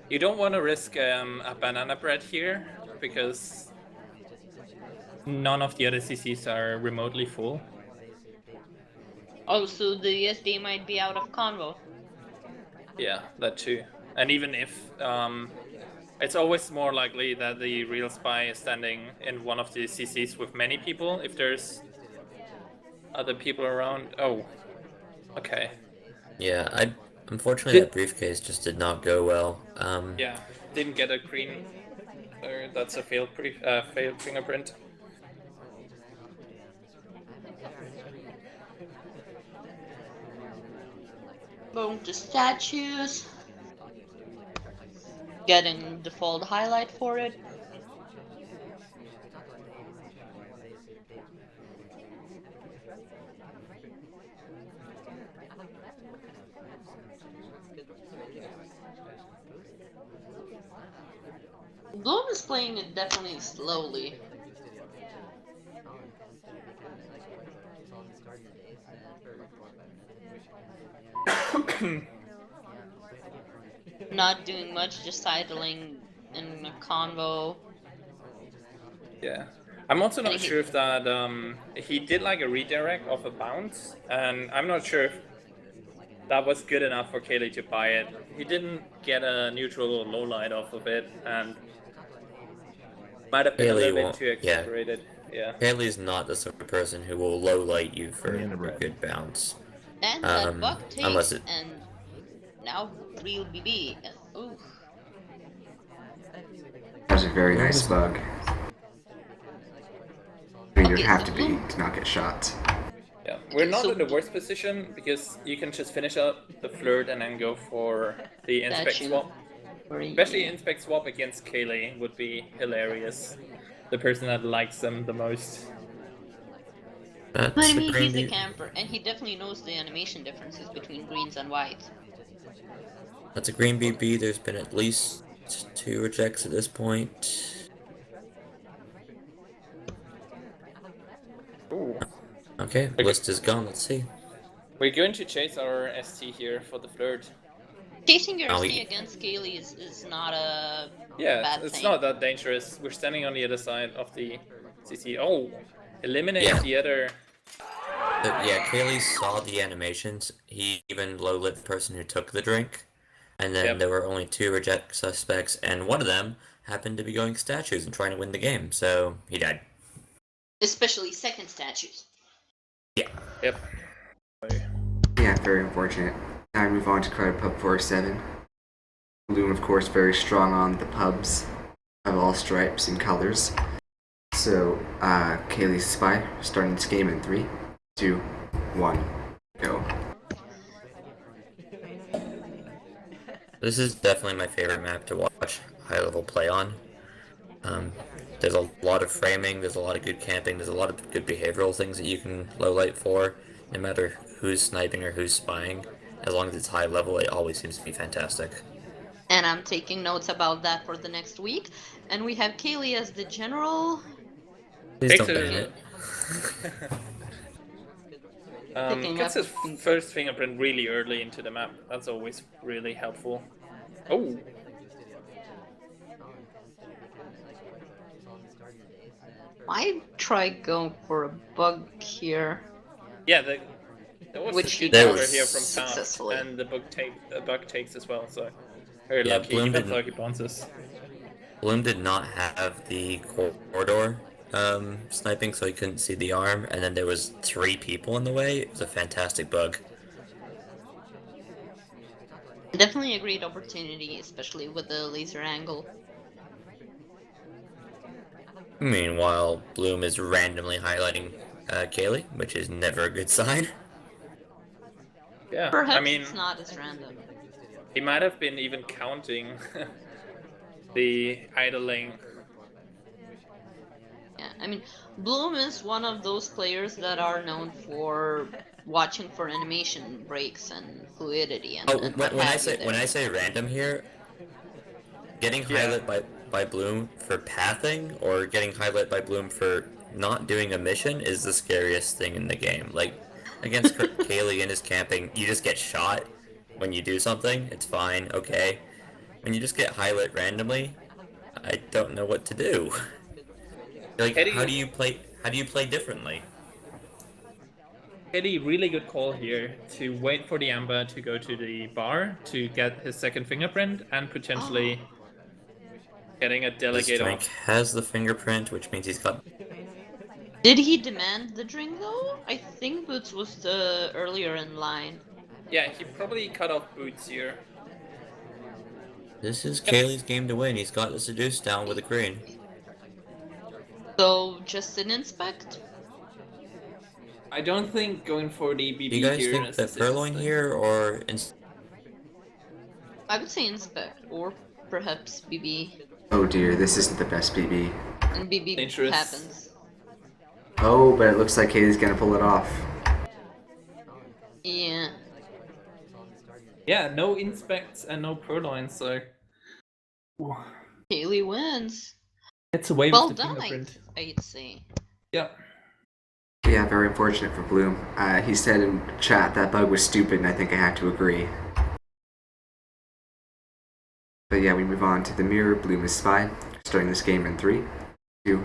You don't want to risk a banana bread here, because none of the other CCs are remotely full. Oh, so the SD might be out of convo. Yeah, that too. And even if, it's always more likely that the real spy is standing in one of the CCs with many people, if there's other people around. Oh, okay. Yeah, unfortunately that briefcase just did not go well. Yeah, didn't get a green. That's a failed fingerprint. Boom to statues. Getting default highlight for it. Bloom is playing it definitely slowly. Not doing much, just idling in a convo. Yeah. I'm also not And he- sure if that he did like a redirect of a bounce, and I'm not sure if that was good enough for Kaylee to buy it. He didn't get a neutral or low light off of it, and might have been a Kaylee little bit won't- too yeah. exaggerated. Yeah. Kaylee's not the sort of person who will low light you for And the a bread. good bounce. And that buck unless takes, it- and now real BB. Ooh. That was a very nice bug. You'd Okay, have so to be Bloom- to not get shot. Yeah. We're not So in the worst position because you can just finish up the flirt and then go for the inspect Statue. swap. Or, Especially yeah. inspect swap against Kaylee would be hilarious. The person that likes them the most. But That's I the mean, green he's a bean. camper, and he definitely knows the animation differences between greens and whites. That's a green BB. There's been at least 2 rejects at this point. Ooh. Okay, list is gone. Let's see. We're going to chase our ST here for the flirt. Chasing your Oh, ST he- against Kaylee is not a Yeah, bad it's thing. not that dangerous. We're standing on the other side of the CC. Oh, eliminate Yeah. the other. Yeah, Kaylee saw the animations. He even low-lit the person who took the drink. And then Yep. there were only 2 reject suspects, and one of them happened to be going statues and trying to win the game, so he died. Especially second statues. Yeah. Yep. Yeah, very unfortunate. Now we move on to Crowded Pub 47. Bloom, of course, very strong on the pubs of all stripes and colors. So, Kaylee's Spy, starting this game in 3, 2, 1, go. This is definitely my favorite map to watch high-level play on. There's a lot of framing, there's a lot of good camping, there's a lot of good behavioral things that you can low light for, no matter who's sniping or who's spying. As long as it's high level, it always seems to be fantastic. And I'm taking notes about that for the next week. And we have Kaylee as the general. Please don't ban it. Picking Gets up. his first fingerprint really early into the map. That's always really helpful. Oh, I try going for a bug here. yeah, there was Which a he cheat over does here from successfully. Path, and the bug takes as well. So very Yeah, lucky. Bloom Even didn't- though he bounces. Bloom did not have the corridor sniping, so he couldn't see the arm, and then there was 3 people in the way. It was a fantastic bug. Definitely a great opportunity, especially with the laser angle. Meanwhile, Bloom is randomly highlighting Kaylee, which is never a good sign. Yeah, Perhaps I mean, it's not as random. he might have been even counting the idling. Yeah, I mean, Bloom is one of those players that are known for watching for animation breaks and fluidity and, Oh, and when, what when I have say you there. when I say random here, getting Yeah. highlight by Bloom for pathing or getting highlight by Bloom for not doing a mission is the scariest thing in the game. Like against Kaylee and his camping, you just get shot when you do something. It's fine, okay. When you just get highlight randomly, I don't know what to do. Like, Eddie- how do you play? How do you play differently? Eddie, really good call here to wait for the Amber to go to the bar to get his second fingerprint and potentially getting a This delegate drink off. has the fingerprint, which means he's got. Did he demand the drink though? I think Boots was the earlier in line. Yeah, he probably cut off Boots here. This is Kaylee's game to win. He's got the seduce down with a green. So just an inspect? I don't think going for the BB Do you guys here think is that the safest Purloin thing. here or I would say inspect, or perhaps BB. Oh dear, this isn't the best BB. And BB Dangerous. happens. Oh, but it looks like Kaylee's gonna pull it off. Yeah. Yeah, no inspects and no purloins, so Kaylee wins. it's away Well with the done, fingerprint. I'd say. Yeah. Yeah, very unfortunate for Bloom. He said in chat that bug was stupid, and I think I have to agree. But yeah, we move on to the mirror. Bloom is Spy. Starting this game in 3, 2,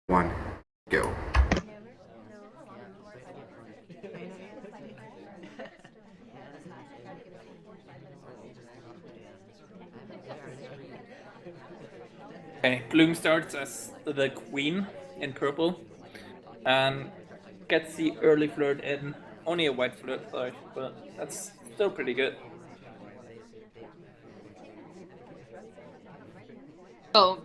1, go. Okay, Bloom starts as the queen in purple and gets the early flirt in. Only a white flirt though, but that's still pretty good. Oh.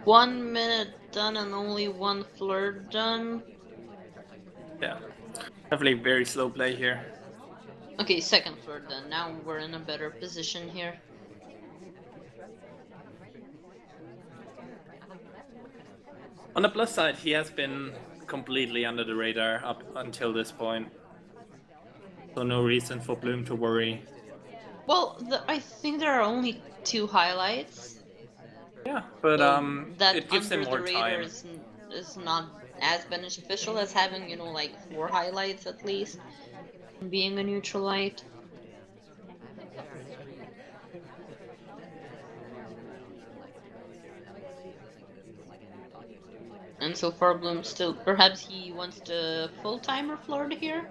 1 minute done and only one flirt done. Yeah, definitely very slow play here. Okay, second flirt done. Now we're in a better position here. On the plus side, he has been completely under the radar up until this point. So no reason for Bloom to worry. Well, I think there are only 2 highlights. Yeah, but So that it gives him under more the radar time. is not as beneficial as having, you know, like 4 highlights at least, being a neutral light. And so far, Bloom still, perhaps he wants to full timer flirt here,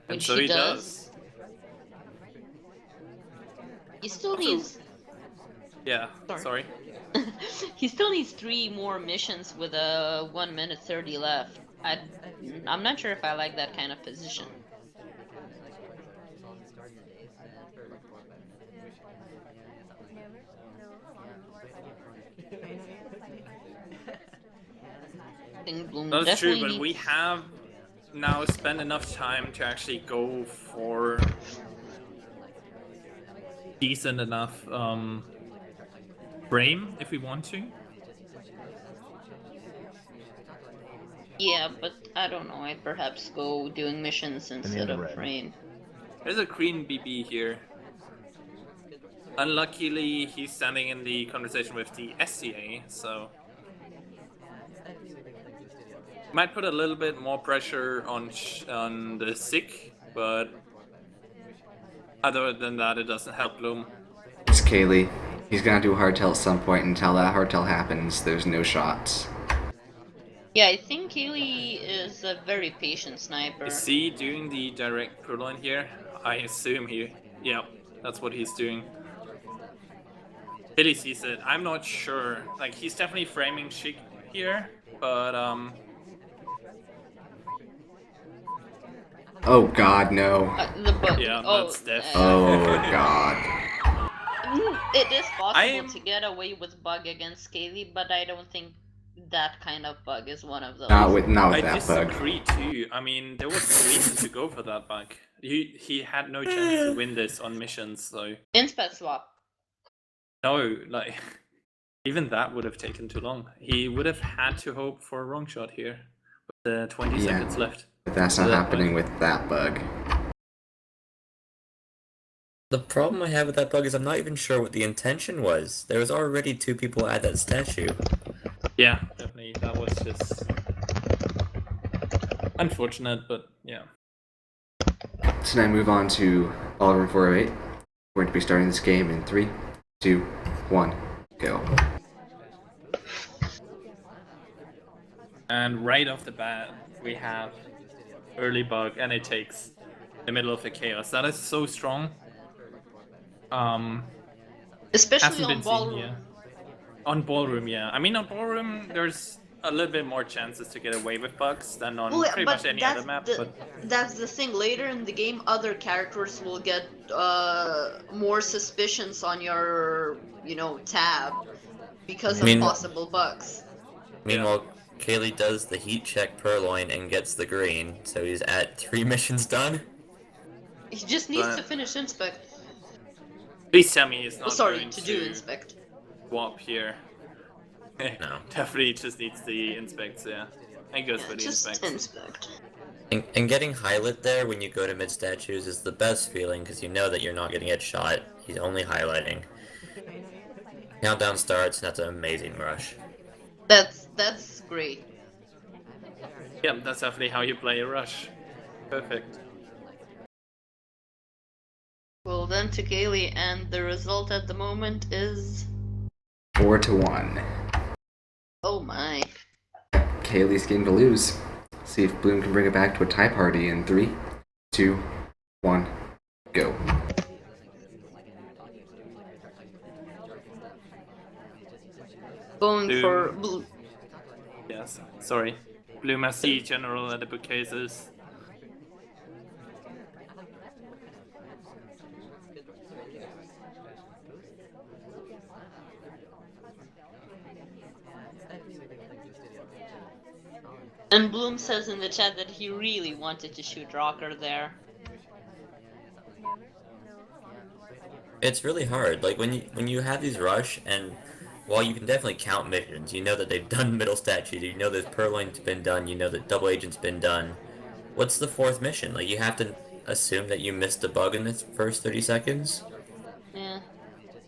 And which so he he does. does. He still Also- needs. Yeah, Sorry. sorry. He still needs 3 more missions with a 1 minute 30 left. I'm not sure if I like that kind of position. I think Bloom That's true, definitely but we needs. have now spent enough time to actually go for decent enough frame if we want to. Yeah, but I don't know. I'd perhaps go doing missions instead of red. frame. There's a green BB here. Unluckily, he's standing in the conversation with the SCA, so might put a little bit more pressure on the SIG, but other than that, it doesn't help Bloom. It's Kaylee. He's gonna do hardtail at some point. Until that hardtail happens, there's no shots. Yeah, I think Kaylee is a very patient sniper. Is he doing the direct purloin here? I assume he... Yep, that's what he's doing. Billy sees it. I'm not sure. Like, he's definitely framing Chic here, but Oh god, no. The bug. yeah, oh, that's death. Oh god. It is possible I'm- to get away with bug against Kaylee, but I don't think that kind of bug is one of those. Not with I that bug. disagree too. I mean, there was no reason to go for that bug. He had no chance to win this on missions, so Inspect swap. no, like even that would have taken too long. He would have had to hope for a wrong shot here with the 20 Yeah. seconds left. But that's not That happening bug. with that bug. The problem I have with that bug is I'm not even sure what the intention was. There was already 2 people at that statue. Yeah, definitely. That was just unfortunate, but yeah. So now move on to Ballroom 408. We're going to be starting this game in 3, 2, 1, go. And right off the bat, we have early bug, and it takes the middle of the chaos. That is so strong. Especially Hasn't on been ballroom. seen yet. On ballroom, yeah. I mean, on ballroom, there's a little bit more chances to get away with bugs than on Well, yeah, pretty but much any that's other map. the But that's the thing. Later in the game, other characters will get more suspicions on your tab because of possible bugs. Meanwhile, Kaylee does the heat check purloin and gets the green, so he's at 3 missions done. He just needs But- to finish inspect. please tell me he's not Sorry, going to do inspect. swap here. No. Definitely just needs the inspects, yeah. And goes for the Just inspects. inspect. And getting highlight there when you go to mid statues is the best feeling because you know that you're not going to get shot. He's only highlighting. Countdown starts, and that's an amazing rush. That's great. Yeah, that's definitely how you play a rush. Perfect. Well then to Kaylee, and the result at the moment is 4 to 1. oh my. Kaylee's game to lose. See if Bloom can bring it back to a tie party in 3, 2, 1, go. Going Doom. for blue. Yes, sorry. Blue Massey general at the bookcases. And Bloom says in the chat that he really wanted to shoot Rocker there. It's really hard. Like when you have these rush, and while you can definitely count missions, you know that they've done middle statue, you know that Purloin's been done, you know that Double Agent's been done. What's the fourth mission? Like you have to assume that you missed a bug in the first 30 seconds, Yeah.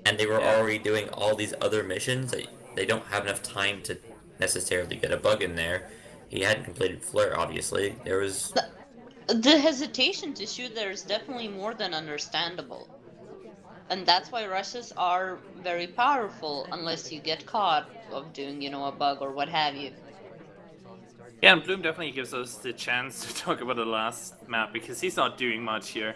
and they were Yeah. already doing all these other missions that they don't have enough time to necessarily get a bug in there. He hadn't completed Flare, obviously. There was The hesitation to shoot there is definitely more than understandable. And that's why rushes are very powerful unless you get caught of doing, a bug or what have you. Yeah, and Bloom definitely gives us the chance to talk about the last map because he's not doing much here.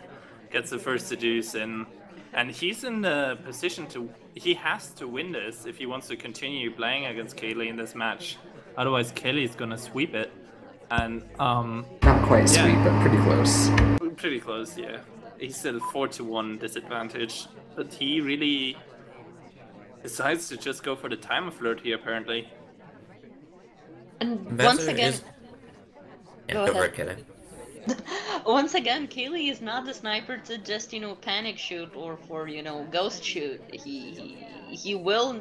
Gets the first seduce in, and he's in the position to. He has to win this if he wants to continue playing against Kaylee in this match. Otherwise, Kaylee's gonna sweep it, and Not quite Yeah. sweet, but pretty close. pretty close. Yeah, he's still 4-1 disadvantage, but he really decides to just go for the time flirt here. Apparently. And once Ambassador again, is. Yeah, Go go for ahead. it, Kaylee. once again, Kaylee is not the sniper to just, panic shoot or for, ghost shoot. He will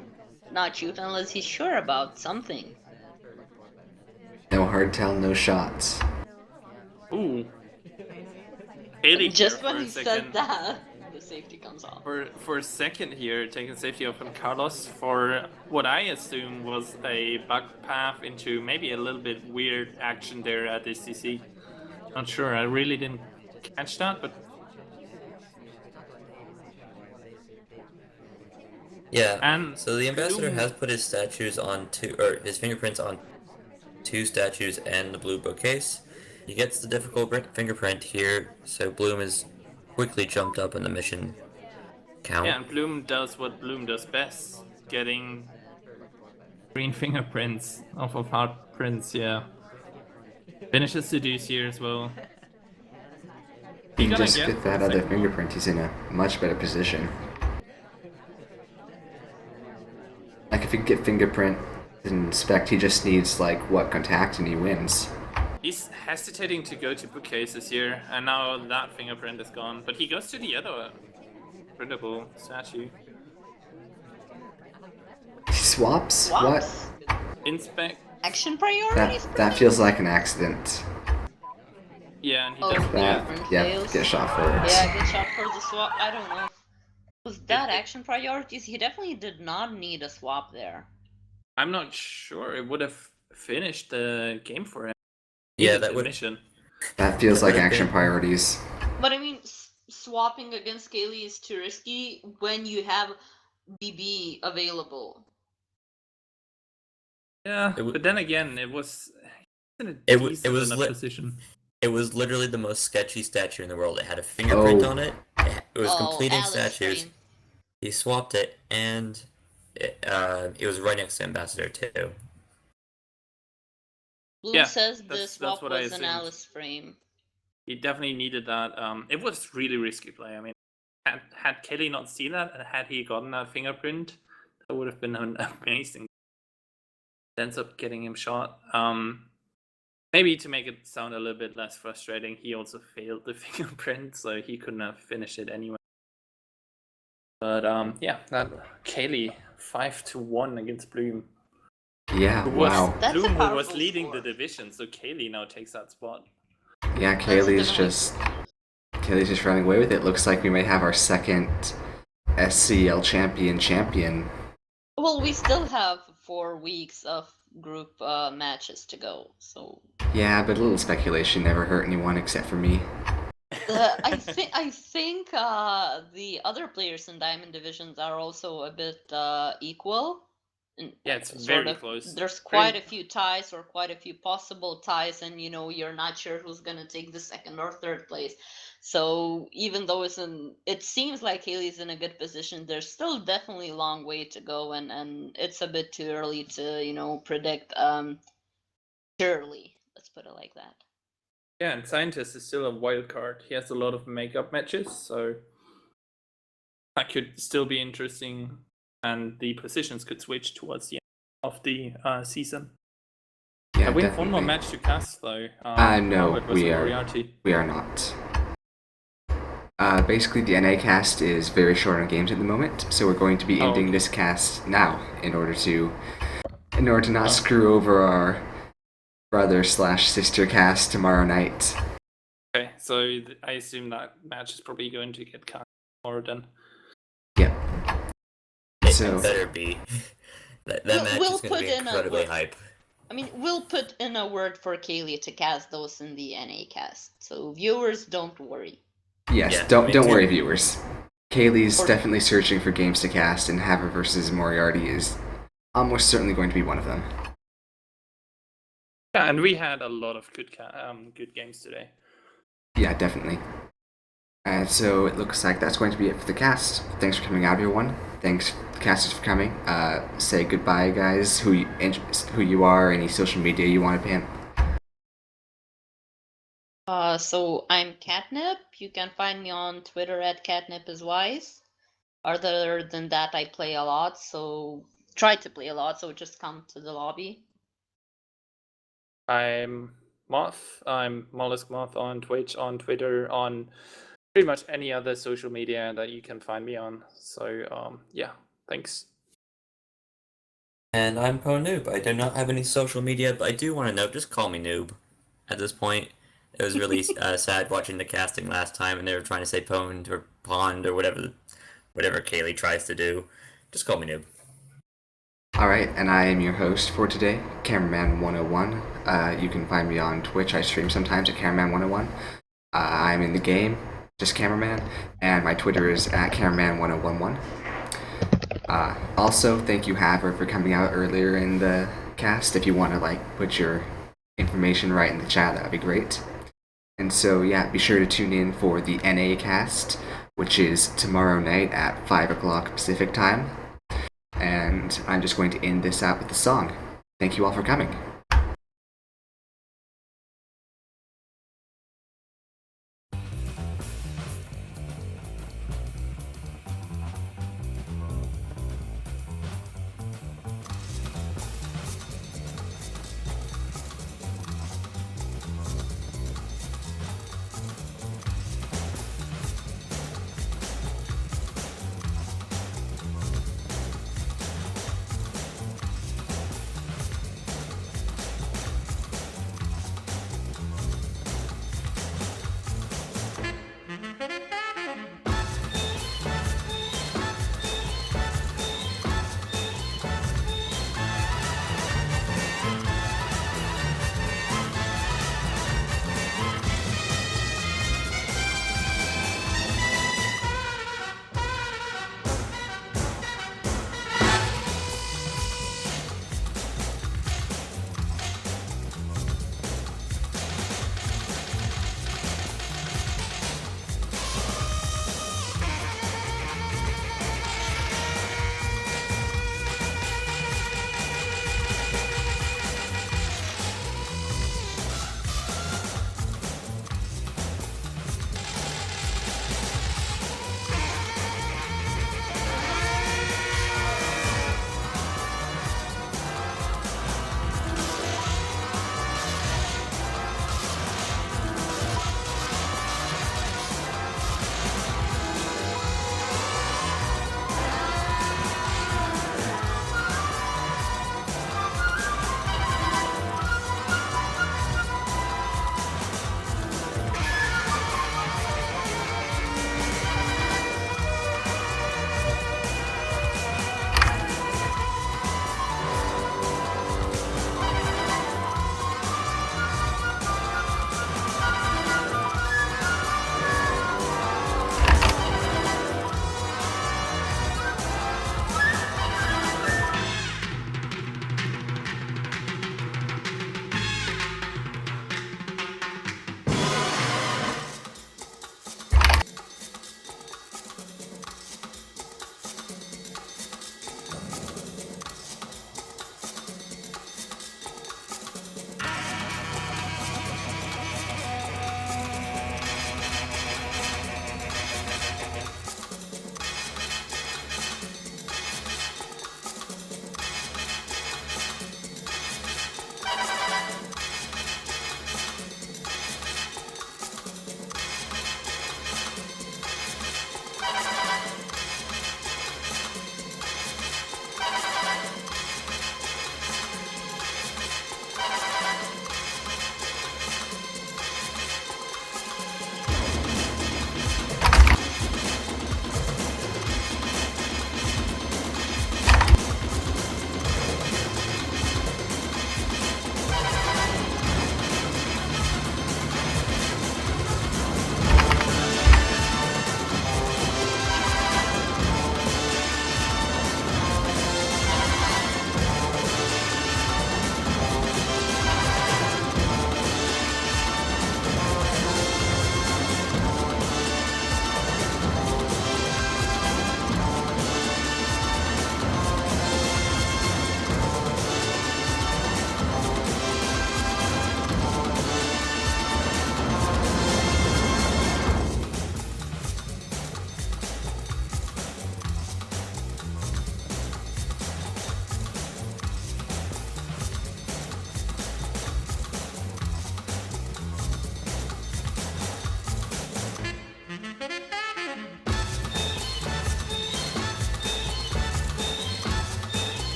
not shoot unless he's sure about something. No hard tell, no shots. Ooh. Kaylee Just here when for a he second. said that, the safety comes off. For a second here, taking safety off on Carlos for what I assume was a bug path into maybe a little bit weird action there at this CC. Not sure, I really didn't catch that, but Yeah. And so the ambassador Bloom- has put his statues on his fingerprints on 2 statues and the blue bookcase. He gets the difficult fingerprint here, so Bloom is quickly jumped up in the mission count. yeah, and Bloom does what Bloom does best, getting green fingerprints off of hard prints, yeah. Finishes Seduce here as well. If he gonna can just get get that the other second fingerprint, he's in a much better position. Like if he can get fingerprint and inspect, he just needs like what contact and he wins. He's hesitating to go to bookcases here, and now that fingerprint is gone. But he goes to the other printable statue. He swaps? What? Swaps? Inspect. Action priorities? That feels like an accident. Yeah, and he Oh, does. That Fingerprint yeah, fails. get shot for it. Yeah, good shot for the swap. I don't know. Was that action priorities? He definitely did not need a swap there. I'm not sure it would have finished the game for him. Yeah, Needed that the would. mission. That feels That like would've action been- priorities. But I mean, swapping against Kaylee is too risky when you have BB available. Yeah, It w- but then again, it was in a It w- it decent was enough lit- position. It was literally the most sketchy statue in the world. It had a fingerprint Oh. on it. It was completing Alice statues. frame. He swapped it, and it was right next to Ambassador too. Bloom Yeah, says the that's swap what I was an assumed. Alice frame. He definitely needed that. It was really risky play. I mean, had Kelly not seen that, and had he gotten that fingerprint, that would have been amazing. Ends up getting him shot. Maybe to make it sound a little bit less frustrating, he also failed the fingerprint, so he couldn't have finished it anyway. But yeah, that Kaylee 5-1 against Bloom. Yeah, Who was, wow. That's a Bloom who was powerful leading score. the division, so Kaylee now takes that spot. Yeah, Kaylee's just running away with it. Looks like we may have our second SCL champion. Well, we still have 4 weeks of group matches to go, so Yeah, but a little speculation never hurt anyone except for me. I think the other players in Diamond divisions are also a bit equal. Yeah, it's Sort very of. close. There's quite a few ties or quite a few possible ties, and you're not sure who's gonna take the second or third place. So even though it seems like Haley's in a good position, there's still definitely a long way to go, and it's a bit too early to predict. Surely, let's put it like that. Yeah, and Scientist is still a wild card. He has a lot of makeup matches, so that could still be interesting, and the positions could switch towards the end of the season. Yeah, we have one more definitely. match to cast though. No, it was we are. Moriarty. We are not. Basically, the NA cast is very short on games at the moment, so we're going to be Oh, ending okay. this cast now in order to not screw over our brother/sister cast tomorrow night. Okay, so I assume that match is probably going to get cast more then. Yep. It So better be. That match We'll is going to put be in a incredibly word. hype. I mean, we'll put in a word for Kaylee to cast those in the NA cast. So viewers, don't worry. yes, Yeah, don't I mean, worry, viewers. Kaylee's Or- definitely searching for games to cast, and Haver versus Moriarty is almost certainly going to be one of them. Yeah, and we had a lot of good games today. Yeah, definitely. And so it looks like that's going to be it for the cast. Thanks for coming out, everyone. Thanks, casters, for coming. Say goodbye, guys. Who you are, any social media you want to pin. So I'm Catnip. You can find me on Twitter at CatnipIsWise. Other than that, I play a lot, so try to play a lot, so just come to the lobby. I'm Moth. I'm Mollusk Moth on Twitch, on Twitter, on pretty much any other social media that you can find me on. So yeah, thanks. And I'm Po Noob. I do not have any social media, but I do want to note, just call me Noob. At this point, it was really sad watching the casting last time, and they were trying to say Pwned or Pond or whatever Kaylee tries to do. Just call me Noob. Alright, and I am your host for today, Cameraman101. You can find me on Twitch. I stream sometimes at Cameraman101. I'm in the game, just Cameraman, and my Twitter is at Cameraman1011. Also, thank you, Haver, for coming out earlier in the cast. If you want to put your information right in the chat, that would be great. And so, yeah, be sure to tune in for the NA cast, which is tomorrow night at 5 o'clock Pacific time. And I'm just going to end this out with a song. Thank you all for coming.